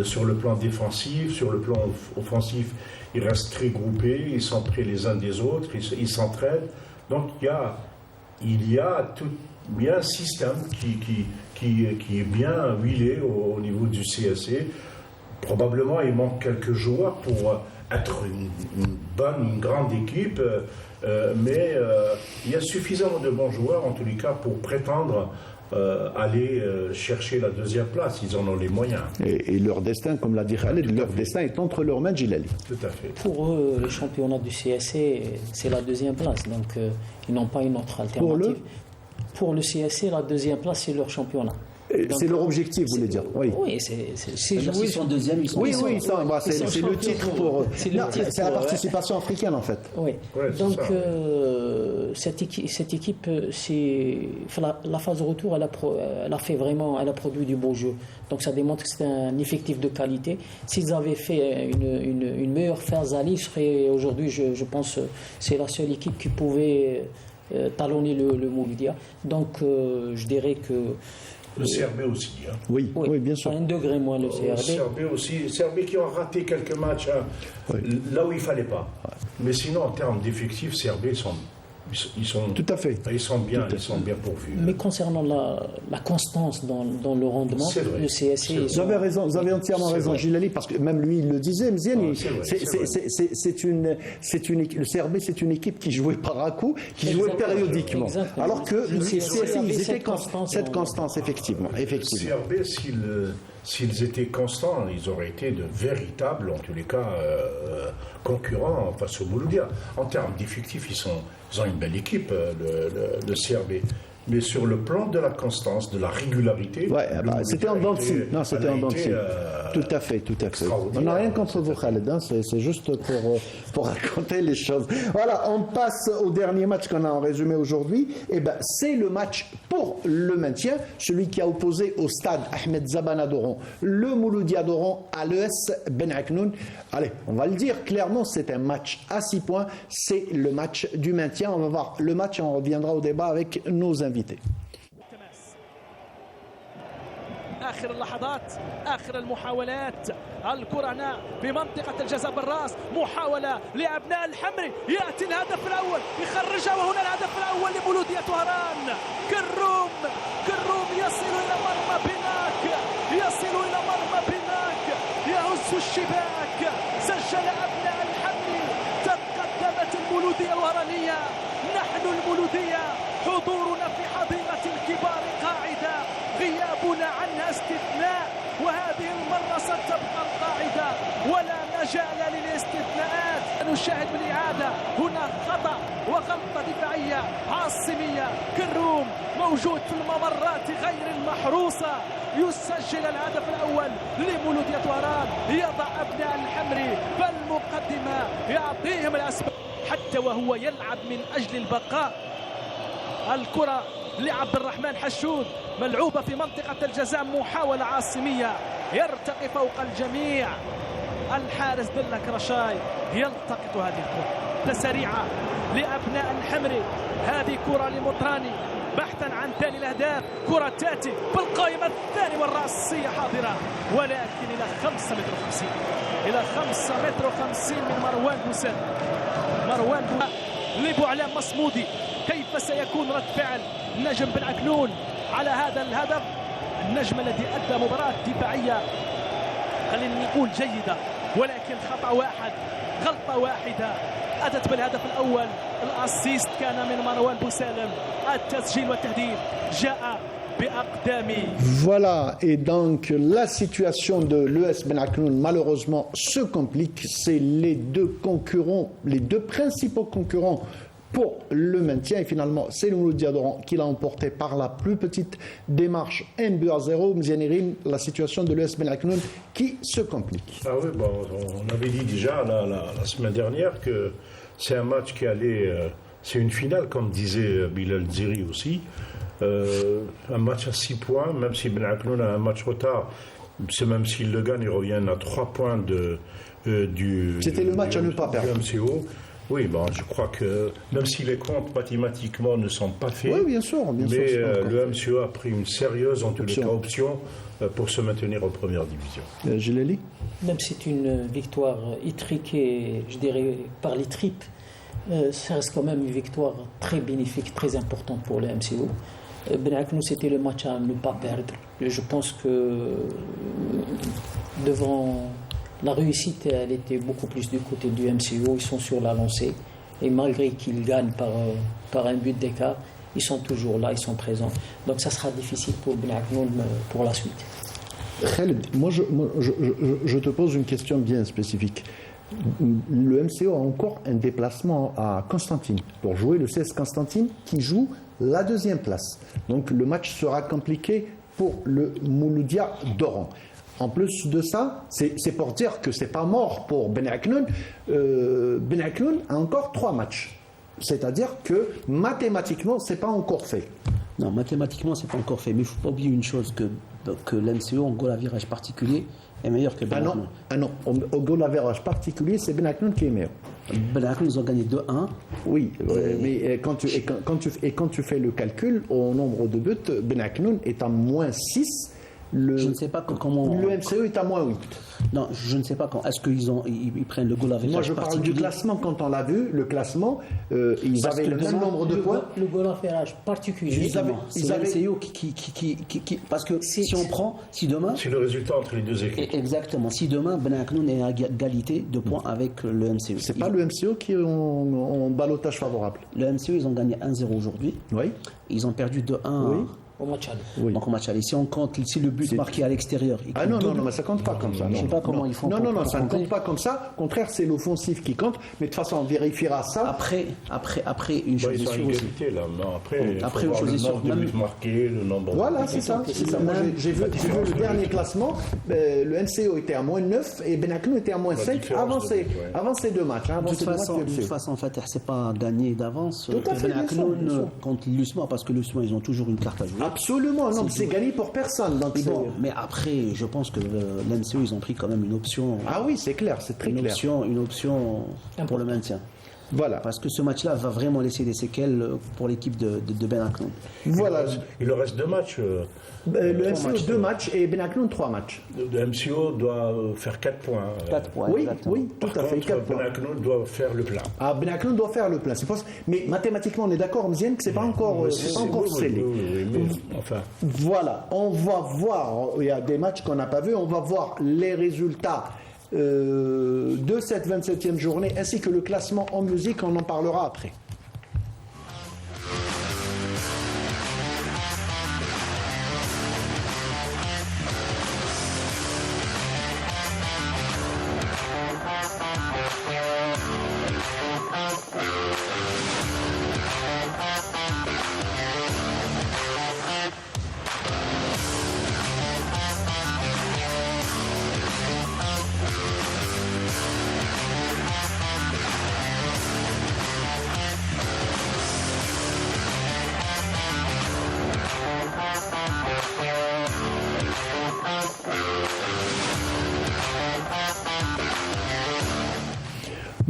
sur le plan défensif, sur le plan offensif. Ils restent très groupés, ils sont près les uns des autres, ils s'entraident. Donc il y a un système qui qui est bien huilé au niveau du CSC. Probablement, il manque quelques joueurs pour être une grande équipe, mais il y a suffisamment de bons joueurs, en tous les cas, pour prétendre aller chercher la deuxième place. Ils en ont les moyens. Et leur destin, comme l'a dit Khaled, leur destin est entre leurs mains, Djilali. Tout à fait. Pour eux, le championnat du CSC, c'est la deuxième place. Donc, ils n'ont pas une autre alternative. Pour le CSC, la deuxième place, c'est leur championnat. C'est leur objectif, vous voulez dire. Oui, Ils sont deuxième, ils sont oui, deuxième. c'est le titre pour. C'est la participation africaine, en fait. Oui. Ouais, donc, ça. cette équipe, la phase de retour, elle a produit du beau jeu. Donc, ça démontre que c'est un effectif de qualité. S'ils avaient fait une meilleure phase aller, aujourd'hui, je pense, c'est la seule équipe qui pouvait talonner le Mouloudia. Donc, je dirais que. Le CRB aussi. Hein. Oui, bien sûr. Un degré moins le CRB. CRB aussi. CRB qui ont raté quelques matchs là où il ne fallait pas. Mais sinon, en termes d'effectifs, CRB, ils sont tout à fait. Ils sont bien pourvus. Mais concernant la constance dans le rendement, le CSC... Vous avez raison, vous avez entièrement raison, Djilali, parce que même lui, il le disait, Mziane, le CRB, c'est une équipe qui jouait par à-coup, qui jouait périodiquement. Exactement. Alors que le CSC, ils étaient cette constance, effectivement. Le CRB, s'ils étaient constants, ils auraient été de véritables, en tous les cas, concurrents face au Mouloudia. En termes d'effectifs, ils ont une belle équipe, le CRB. Mais sur le plan de la constance, de la régularité... c'était en dents de scie. Non, c'était en dents de scie. Tout à fait. On n'a rien contre vous, Khaled. C'est juste pour raconter les choses. Voilà, on passe au dernier match qu'on a en résumé aujourd'hui. C'est le match pour le maintien, celui qui a opposé au stade Ahmed Zabana d'Oran le Mouloudia d'Oran à l'ES Ben Aknoun. Allez, on va le dire clairement, c'est un match à 6 points. C'est le match du maintien. On va voir le match et on reviendra au débat avec nos invités. آخر اللحظات آخر المحاولات الكرة هنا في منطقة الجزاء بالراس محاولة لأبناء الحمري يأتي الهدف الأول يخرجها وهنا الهدف الأول لمولودية طهران كروم يصل إلى مرمى بناك يهز الشباك سجل أبناء الحمري تقدمت المولودية الوهرانية نحن المولودية حضورنا في حظيرة الكبار قاعدة غيابنا عنها استثناء وهذه المرة ستبقى القاعدة ولا مجال للاستثناءات. نشاهد بالإعادة هنا خطأ وغلطة دفاعية عاصمية كروم موجود في الممرات غير المحروسة يسجل الهدف الأول لمولودية طهران يضع أبناء الحمري بالمقدمة يعطيهم الأسباب حتى وهو يلعب من أجل البقاء. الكرة لعبد الرحمن حشود ملعوبة في منطقة الجزاء محاولة عاصمية يرتقي فوق الجميع الحارس دلك رشاي يلتقط هذه الكرة سريعة لأبناء الحمري هذه كرة لمطراني بحثا عن ثاني الأهداف كرة تأتي بالقائمة الثانية والرأسية حاضرة ولكن إلى 5 متر 50 إلى 5 متر 50 من مروان لبوعلام مصمودي كيف سيكون رد فعل نجم بن عكنون على هذا الهدف النجم الذي أدى مباراة دفاعية خلينا نقول جيدة ولكن خطأ واحد غلطة واحدة أتت بالهدف الأول الأسيست كان من مروان بوسالم التسجيل والتهديد جاء Voilà, et donc la situation de l'ES Ben Aknoun malheureusement se complique. C'est les deux principaux concurrents pour le maintien. Et finalement, c'est le Mouloudia d'Oran qui l'a emporté par la plus petite démarche 1-0. Mzianirin, la situation de l'ES Ben Aknoun qui se complique. Ah oui, on avait dit déjà la semaine dernière que c'est un match qui allait... c'est une finale, comme disait Bilal Ziri aussi. Un match à 6 points, même si Ben Aknoun a un match retard, c'est même s'il le gagne, il revient à 3 points du... C'était le match à ne pas perdre. MCO. Oui, je crois que même si les comptes mathématiquement ne sont pas faits, oui, bien sûr, mais le MCO a pris une sérieuse, en tous les cas, option pour se maintenir en première division. Djilali ? Même si c'est une victoire étriquée, je dirais, par les tripes, ça reste quand même une victoire très bénéfique, très importante pour le MCO. Ben Aknou, c'était le match à ne pas perdre. Je pense que devant la réussite, elle était beaucoup plus du côté du MCO. Ils sont sur la lancée. Et malgré qu'ils gagnent par un but d'écart, ils sont toujours là, ils sont présents. Donc ça sera difficile pour Ben Aknou pour la suite. Khaled, moi je te pose une question bien spécifique. Le MCO a encore un déplacement à Constantine pour jouer le CS Constantine qui joue la deuxième place. Donc le match sera compliqué pour le Mouloudia d'Oran. En plus de ça, c'est pour dire que c'est pas mort pour Ben Aknoun. Ben Aknoun a encore 3 matchs. C'est-à-dire que mathématiquement, c'est pas encore fait. Non, mathématiquement, c'est pas encore fait. Mais il ne faut pas oublier une chose, que l'MCO en goal average particulier est meilleur que Ben Aknoun. Ah non, au goal average particulier, c'est Ben Aknoun qui est meilleur. Ben Aknoun, ils ont gagné 2-1. Oui, mais quand tu fais le calcul, au nombre de buts, Ben Aknoun est à moins 6. Je ne sais pas comment. Le MCO est à moins 8. Non, je ne sais pas quand. Est-ce qu'ils prennent le goal average? Moi, je parle du classement. Quand on l'a vu, le classement, ils avaient le même nombre de points. Le goal average particulier. C'est le MCO qui. Parce que si on prend. Si demain. C'est le résultat entre les deux équipes. Exactement. Si demain, Ben Aknoun est à égalité de points avec le MCO. C'est pas le MCO qui est en ballottage favorable. Le MCO, ils ont gagné 1-0 aujourd'hui. Oui. Ils ont perdu 2-1. Oui. Au match aller. Oui. Donc au match aller. Si on compte, si le but marqué à l'extérieur. Ah non, mais ça compte pas comme ça. Je ne sais pas comment ils font. Non, ça ne compte pas comme ça. Au contraire, c'est l'offensif qui compte. Mais de toute façon, on vérifiera ça. Après une chose est sûre aussi. Là, mais après une chose est sûre. Le nombre de buts marqués, le nombre. Voilà, c'est ça. Moi, j'ai vu le dernier classement. Le MCO était à moins 9 et Ben Aknoun était à moins 5 avant ces 2 matchs. De toute façon, Fatah, c'est pas gagné d'avance. Ben Aknoun contre l'USMA, parce que l'USMA, ils ont toujours une carte à jouer. Absolument, non, c'est gagné pour personne. Donc mais après, je pense que l'MCO, ils ont pris quand même une option. Ah oui, c'est clair, c'est très clair. Une option pour le maintien. Voilà. Parce que ce match-là va vraiment laisser des séquelles pour l'équipe de Ben Aknoun. Voilà. Il leur reste 2 matchs. Le MCO 2 matchs et Ben Aknoun 3 matchs. Le MCO doit faire 4 points. 4 points, oui, exactement. Oui, tout à fait. 4 points. Ben Aknoun doit faire le plein. Ah, Ben Aknoun doit faire le plein. Mais mathématiquement, on est d'accord, Mzienne, que c'est pas encore scellé. Oui, mais enfin. Voilà, on va voir. Il y a des matchs qu'on n'a pas vus. On va voir les résultats de cette 27e journée ainsi que le classement en musique. On en parlera après.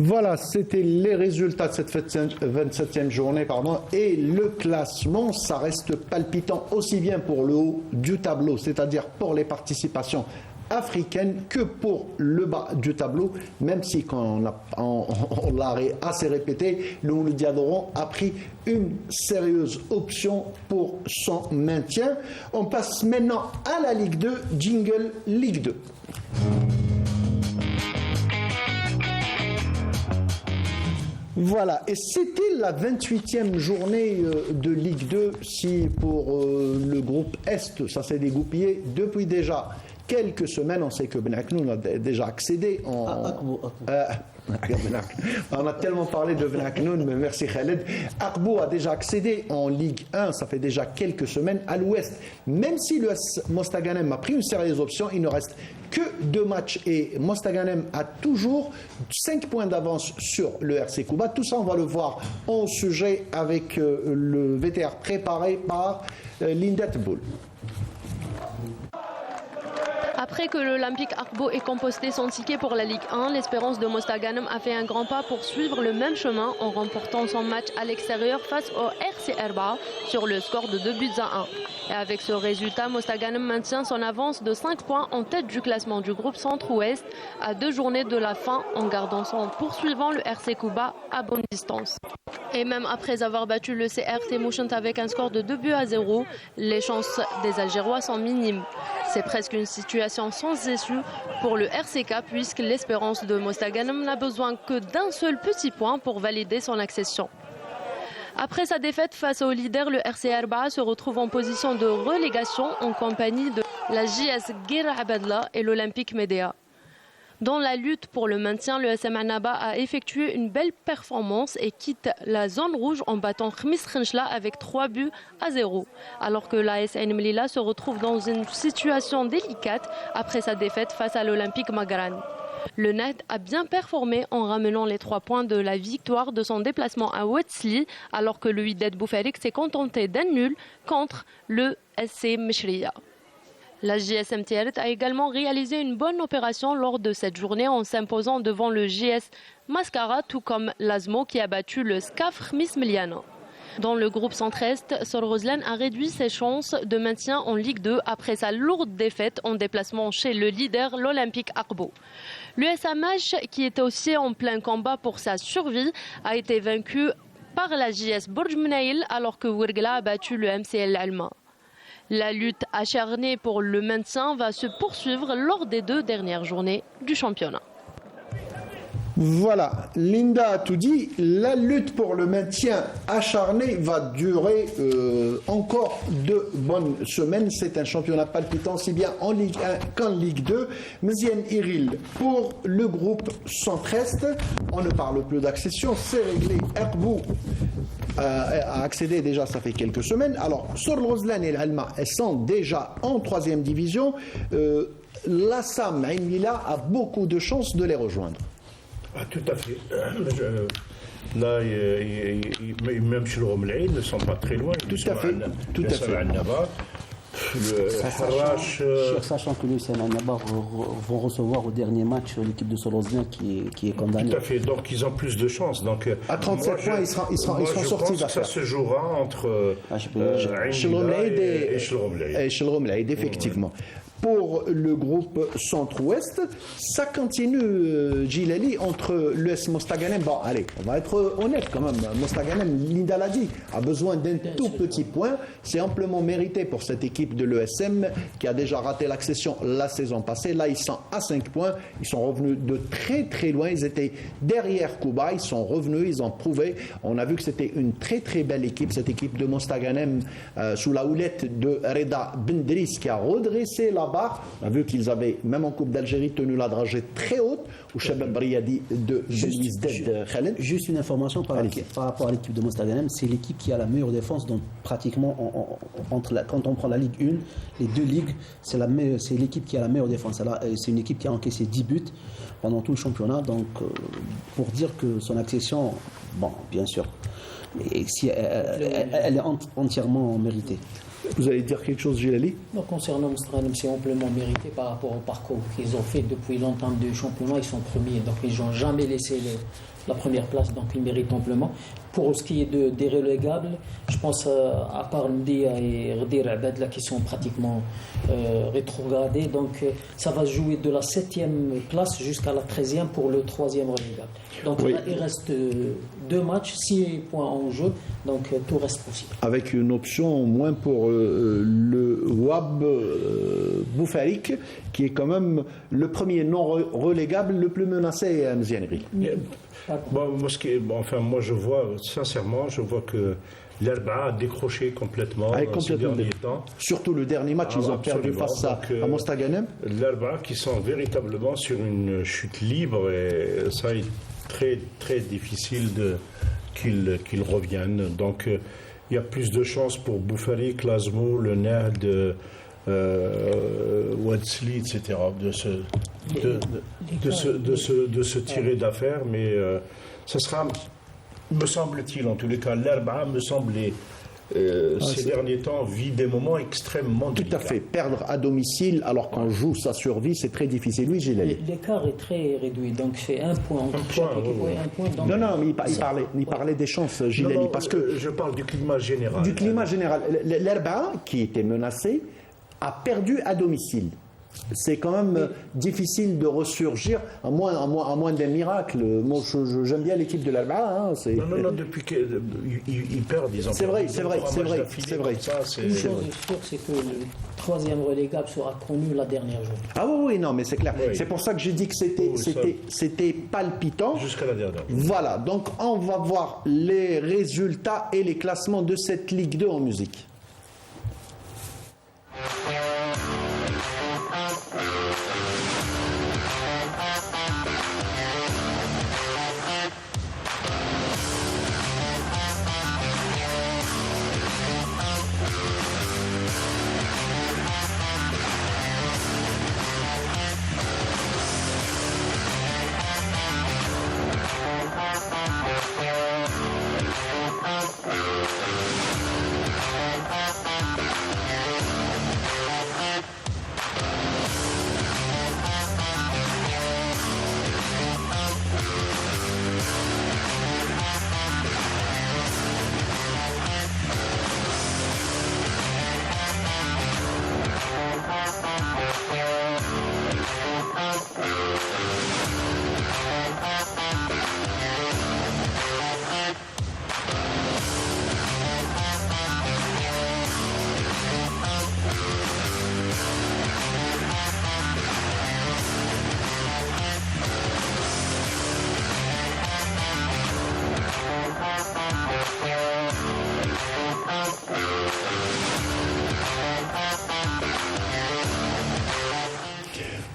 Voilà, c'était les résultats de cette 27e journée, et le classement, ça reste palpitant aussi bien pour le haut du tableau, c'est-à-dire pour les participations africaines, que pour le bas du tableau, même si quand on l'a assez répété, le Mouloudia d'Oran a pris une sérieuse option pour son maintien. On passe maintenant à la Ligue 2, jingle Ligue 2. Voilà, et c'était la 28e journée de Ligue 2, si pour le groupe Est, ça s'est dégoupillé depuis déjà quelques semaines. On sait que Ben Aknoun a déjà accédé on a tellement parlé de Ben Aknoun, mais merci Khaled. Akbou a déjà accédé en Ligue 1, ça fait déjà quelques semaines à l'Ouest. Même si le Mostaganem a pris une sérieuse option, il ne reste que 2 matchs et Mostaganem a toujours 5 points d'avance sur le RC Kouba. Tout ça, on va le voir en sujet avec le VTR préparé par Lindet Boul. Après que l'Olympique Akbo ait composté son ticket pour la Ligue 1, l'Espérance de Mostaganem a fait un grand pas pour suivre le même chemin en remportant son match à l'extérieur face au RC Erba sur le score de 2-1. Et avec ce résultat, Mostaganem maintient son avance de 5 points en tête du classement du groupe Centre-Ouest à 2 journées de la fin en gardant son poursuivant le RC Kuba à bonne distance. Et même après avoir battu le CRT Mouchent avec un score de 2-0, les chances des Algérois sont minimes. C'est presque une situation sans issue pour le RCK puisque l'Espérance de Mostaganem n'a besoin que d'un seul petit point pour valider son accession. Après sa défaite face au leader, le RC Erba se retrouve en position de relégation en compagnie de la JS Guera Abadla et l'Olympique Médéa. Dans la lutte pour le maintien, le SM Annaba a effectué une belle performance et quitte la zone rouge en battant Khmis Khenchla avec 3-0, alors que l'AS Ain Mlila se retrouve dans une situation délicate après sa défaite face à l'Olympique Magaran. Le NAD a bien performé en ramenant les 3 points de la victoire de son déplacement à Wetzli, alors que le Wydad Boufarik s'est contenté d'un nul contre le SC Mechriya. La JSM Tiaret a également réalisé une bonne opération lors de cette journée en s'imposant devant le JS Mascara, tout comme l'Azmo qui a battu le SCAF Khmis Meliana. Dans le groupe Centre-Est, Sorghozlan a réduit ses chances de maintien en Ligue 2 après sa lourde défaite en déplacement chez le leader, l'Olympique Akbo. L'USMH, qui était aussi en plein combat pour sa survie, a été vaincu par la JS Bourj Mnaïl alors que Ouergla a battu le MCL Alma. La lutte acharnée pour le maintien va se poursuivre lors des 2 dernières journées du championnat. Voilà, Linda a tout dit. La lutte pour le maintien acharné va durer encore 2 bonnes semaines. C'est un championnat palpitant, si bien en Ligue 1 qu'en Ligue 2. Mziane Iril pour le groupe Centre-Est. On ne parle plus d'accession, c'est réglé. Erbou a accédé déjà, ça fait quelques semaines. Alors, Sorghozlan et l'Alma, elles sont déjà en 3e division. L'Assam Ain Mila a beaucoup de chances de les rejoindre. Ah, tout à fait. Là, même chez le Romley, ils ne sont pas très loin. Tout à fait. Tout à fait. Sachant que le SM Annaba vont recevoir au dernier match l'équipe de Sorghozlan qui est condamnée. Tout à fait. Donc ils ont plus de chances. Donc, à 37 points, ils seront sortis d'affaire. Ça se jouera entre Shilromley, effectivement. Pour le groupe Centre-Ouest, ça continue, Gilali, entre l'US Mostaganem. Bon, allez, on va être honnête quand même. Mostaganem, Linda l'a dit, a besoin d'un tout petit point. C'est amplement mérité pour cette équipe de l'ESM qui a déjà raté l'accession la saison passée. Là, ils sont à 5 points. Ils sont revenus de très très loin. Ils étaient derrière Kuba. Ils sont revenus, ils ont prouvé. On a vu que c'était une très très belle équipe, cette équipe de Mostaganem, sous la houlette de Reda Bendris qui a redressé la barre. On a vu qu'ils avaient, même en Coupe d'Algérie, tenu la dragée très haute au Shabab Briadi de Belouizdad Khaled. Juste une information par rapport à l'équipe de Mostaganem, c'est l'équipe qui a la meilleure défense. Donc pratiquement, quand on prend la Ligue 1, les 2 ligues, c'est l'équipe qui a la meilleure défense. C'est une équipe qui a encaissé 10 buts pendant tout le championnat. Donc pour dire que son accession, bon, bien sûr, mais si elle est entièrement méritée. Vous allez dire quelque chose, Gilali? Concernant Mostaganem, c'est amplement mérité par rapport au parcours qu'ils ont fait depuis l'entame du championnat. Ils sont premiers, donc ils n'ont jamais laissé la première place, donc ils méritent amplement. Pour ce qui est des relégables, je pense à part Mdia et Rdir Abadla qui sont pratiquement rétrogradés. Donc ça va se jouer de la 7e place jusqu'à la 13e pour le 3e relégable. Donc là, il reste 2 matchs, 6 points en jeu, donc tout reste possible. Avec une option au moins pour le Wab Boufarik, qui est quand même le premier non relégable le plus menacé à Mzianri. Moi je vois, sincèrement, que l'Erba a décroché complètement ces derniers temps. Surtout le dernier match, ils ont perdu face à Mostaganem. L'Erba qui sont véritablement sur une chute libre et ça est très très difficile qu'ils reviennent. Donc il y a plus de chances pour Boufarik, Lazmo, le Nerd, Wetzli, etc. de se tirer d'affaire, mais ça sera, me semble-t-il, en tous les cas, l'Erba me semble ces derniers temps, vit des moments extrêmement délicats. Tout à fait. Perdre à domicile alors qu'on joue sa survie, c'est très difficile. Oui, Gilles. L'écart est très réduit, donc c'est un point entre chaque équipe. Ouais, un point, donc non, mais il parlait des chances, Gilles. Parce que je parle du climat général. Du climat général. L'Herba, qui était menacé, a perdu à domicile. C'est quand même difficile de ressurgir, à moins d'un miracle. Moi, j'aime bien l'équipe de l'Alba. Non, depuis qu'ils perdent, ils ont c'est vrai. Une chose est sûre, c'est que le troisième relégable sera connu la dernière journée. Ah oui, non, mais c'est clair. Oui. C'est pour ça que j'ai dit que c'était palpitant. Jusqu'à la dernière. Voilà, donc on va voir les résultats et les classements de cette Ligue 2 en musique.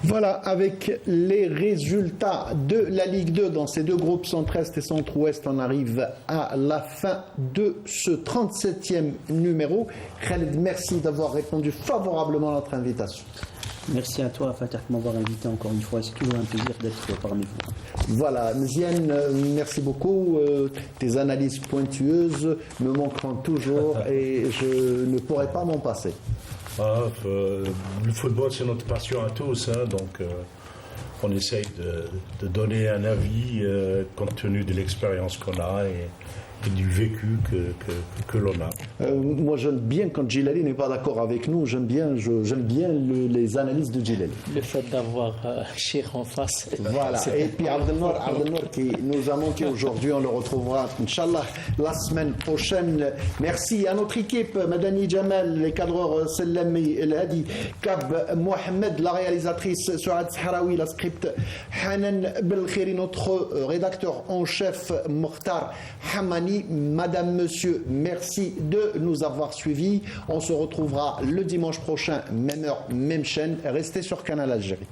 Voilà, avec les résultats de la Ligue 2 dans ces deux groupes centre-est et centre-ouest, on arrive à la fin de ce 37e numéro. Khaled, merci d'avoir répondu favorablement à notre invitation. Merci à toi, Fatah, de m'avoir invité encore une fois. C'est toujours un plaisir d'être parmi vous. Voilà, Mziane, merci beaucoup. Tes analyses pointueuses me manqueront toujours et je ne pourrai pas m'en passer. Le football, c'est notre passion à tous, donc on essaye de donner un avis compte tenu de l'expérience qu'on a et du vécu que l'on a. Moi, j'aime bien quand Djilali n'est pas d'accord avec nous, j'aime bien les analyses de Djilali. Le fait d'avoir Cheikh en face. Voilà, et puis Abdelnour qui nous a manqué aujourd'hui, on le retrouvera, Inch'Allah, la semaine prochaine. Merci à notre équipe, Madani Jamal, les cadreurs Sellami El Hadi, Kab Mohamed, la réalisatrice Souad Sahraoui, la script Hanan Belkhiri, notre rédacteur en chef Mokhtar Hamani. Madame, monsieur, merci de nous avoir suivis. On se retrouvera le dimanche prochain, même heure, même chaîne. Restez sur Canal Algérie.